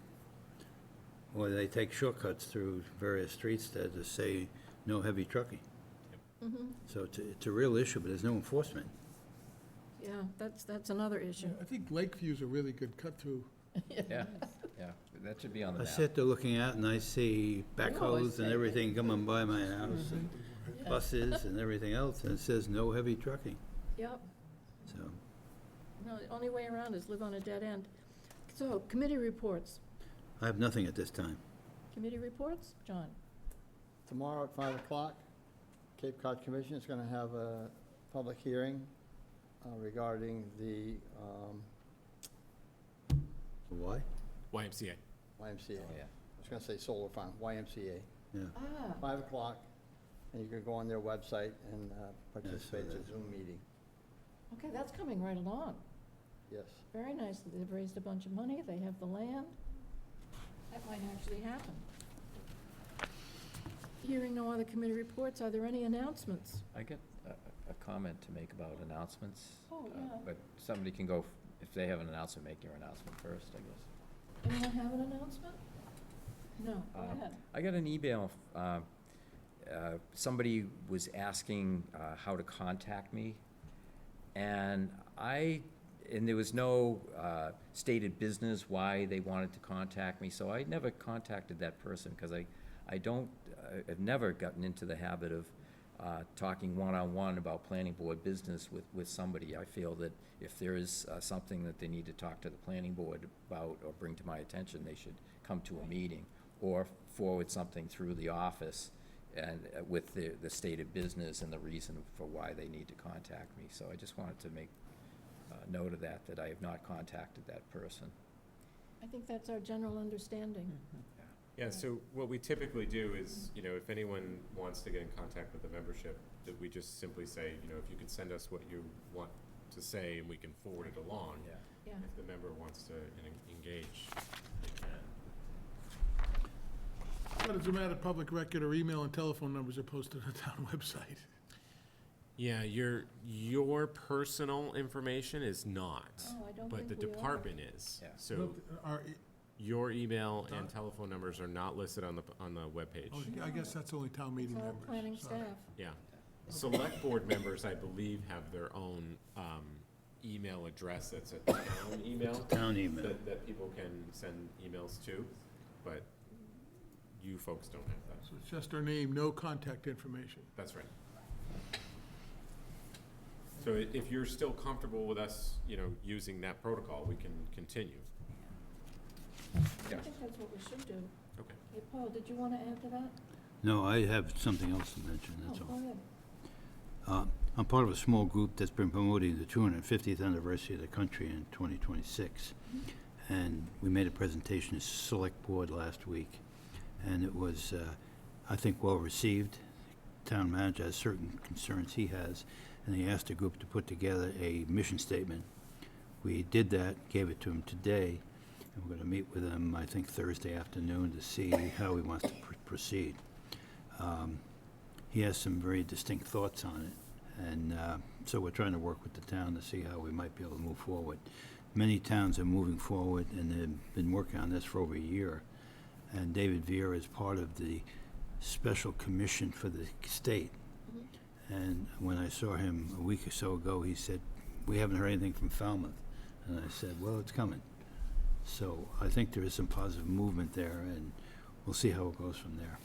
Or they take shortcuts through various streets that just say, no heavy trucking. So it's a real issue, but there's no enforcement. Yeah, that's another issue. I think Lakeview's a really good cut-through. Yeah, that should be on the I map. sit there looking out and I see backhoes and everything coming by my house, and buses and everything else, and it says, no heavy trucking, Yep. so. No, the only way around is live on a dead end. So, committee reports. I have nothing at this time. Committee reports? John? Tomorrow at 5 o'clock, Cape Cod Commission is going to have a public hearing regarding the Why? YMCA. YMCA. Oh, yeah. I was going to say solar farm, YMCA. Yeah. 5 o'clock, and you can go on their website and participate in that. a Zoom meeting. Okay, that's coming right along. Yes. Very nice. They've raised a bunch of money. They have the land. That might actually happen. Hearing no other committee reports, are there any announcements? I get a comment to make about announcements. Oh, yeah. But somebody can go, if they have an announcement, make your announcement first, I guess. Anyone have an announcement? No, go ahead. I got an email, somebody was asking how to contact me, and there was no stated business why they wanted to contact me, so I never contacted that person, because I've never gotten into the habit of talking one-on-one about planning board business with somebody. I feel that if there is something that they need to talk to the planning board about or bring to my attention, they should come to a meeting or forward something through the office and with the stated business and the reason for why they need to contact me. So I just wanted to make note of that I have not contacted that person. I think that's our general understanding. Yeah, so what we typically do is, if anyone wants to get in contact with the membership, that we just simply say, if you could send us what you want to say and we can forward it along. Yeah. Yeah. If the member wants to engage, they can. But as a matter of public record, our email and telephone numbers are posted on the town website. Yeah, your personal information is not, Oh, I don't but the think we are. department is. Yeah. So Look, our- your email and telephone numbers are not listed on the webpage. oh, I guess that's only town It's meeting all members. planning Sorry. staff. Yeah. Select board members, I believe, have their own email address that's a town email. Town email. That people can send emails to, but you folks don't have that. So it's just our name, no contact information. That's right. So if you're still comfortable with us, using that protocol, we can continue. I think that's what we should do. Okay. Hey, Paul, did you want to add to that? No, I have something else to mention, that's Oh, all. go ahead. I'm part of a small group that's been promoting the 250th anniversary of the country in 2026. And we made a presentation to Select Board last week, and it was, I think, well-received. Town manager has certain concerns he has, and he asked the group to put together a mission statement. We did that, gave it to him today, and we're going to meet with him, I think, Thursday afternoon to see how he wants to proceed. He has some very distinct thoughts on it, and so we're trying to work with the town to see how we might be able to move forward. Many towns are moving forward, and they've been working on this for over a year. And David Vieira is part of the special commission for the state. And when I saw him a week or so ago, he said, "We haven't heard anything from Falmouth." And I said, "Well, it's coming." So I think there is some positive movement there, and we'll see how it goes from there.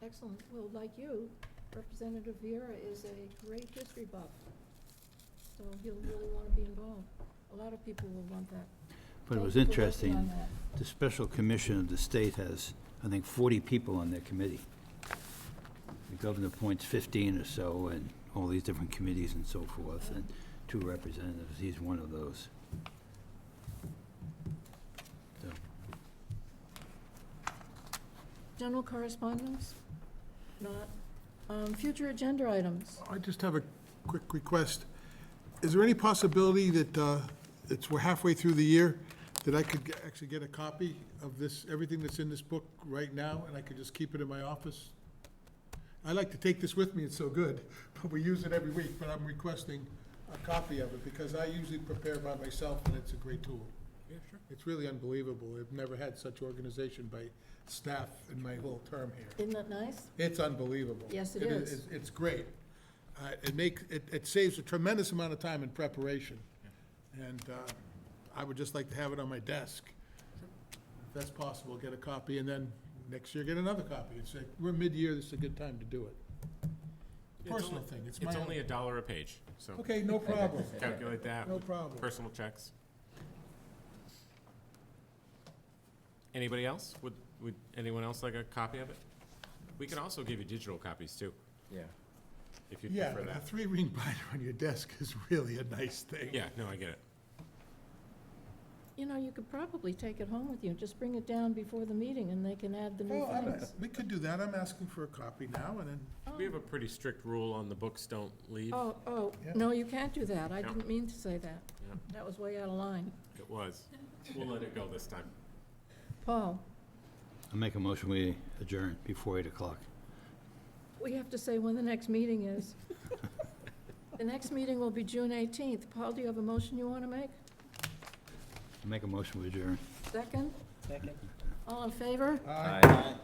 Excellent. Well, like you, Representative Vieira is a great history buff, so he'll really want to be involved. A lot of people will want that. But it Thank was you for working interesting, on that. the special commission of the state has, I think, 40 people on their committee. The governor appoints 15 or so, and all these different committees and so forth, and 2 representatives. He's one of those. So, General correspondence? Not. Future agenda items? I just have a quick request. Is there any possibility that we're halfway through the year, that I could actually get a copy of this, everything that's in this book right now, and I could just keep it in my office? I like to take this with me, it's so good, but we use it every week, but I'm requesting a copy of it, because I usually prepare by myself, and it's a great tool. Yeah, sure. It's really unbelievable. I've never had such organization by staff in my whole term here. Isn't that nice? It's unbelievable. Yes, it is. It's great. It saves a tremendous amount of time in preparation. And I would just like to have it on my desk. If that's possible, get a copy, and then next year get another copy. It's like, we're mid-year, this is a good time to do it. Personal thing, it's my It's own. only $1 a page, so Okay, no problem. calculate that. No with problem. Personal checks. Anybody else? Would anyone else like a copy of it? We can also give you digital copies too, Yeah. if you Yeah, prefer but a that. 3-ring binder on your desk is really a nice thing. Yeah, no, I get it. You know, you could probably take it home with you. Just bring it down before the meeting, and they can add the new Oh, things. we could do that. I'm asking for a copy now, and then, We have a pretty strict rule on the books don't leave. Oh, Yeah. no, you can't do that. I No. didn't mean to say that. Yeah. That was way out of line. It was. We'll let it go this time. Paul, I'll make a motion, we adjourn before 8 o'clock. we have to say when the next meeting is. The next meeting will be June 18th. Paul, do you have a motion you want to make? I'll make a motion, we adjourn. Second? Second. All in favor? Aye. Aye.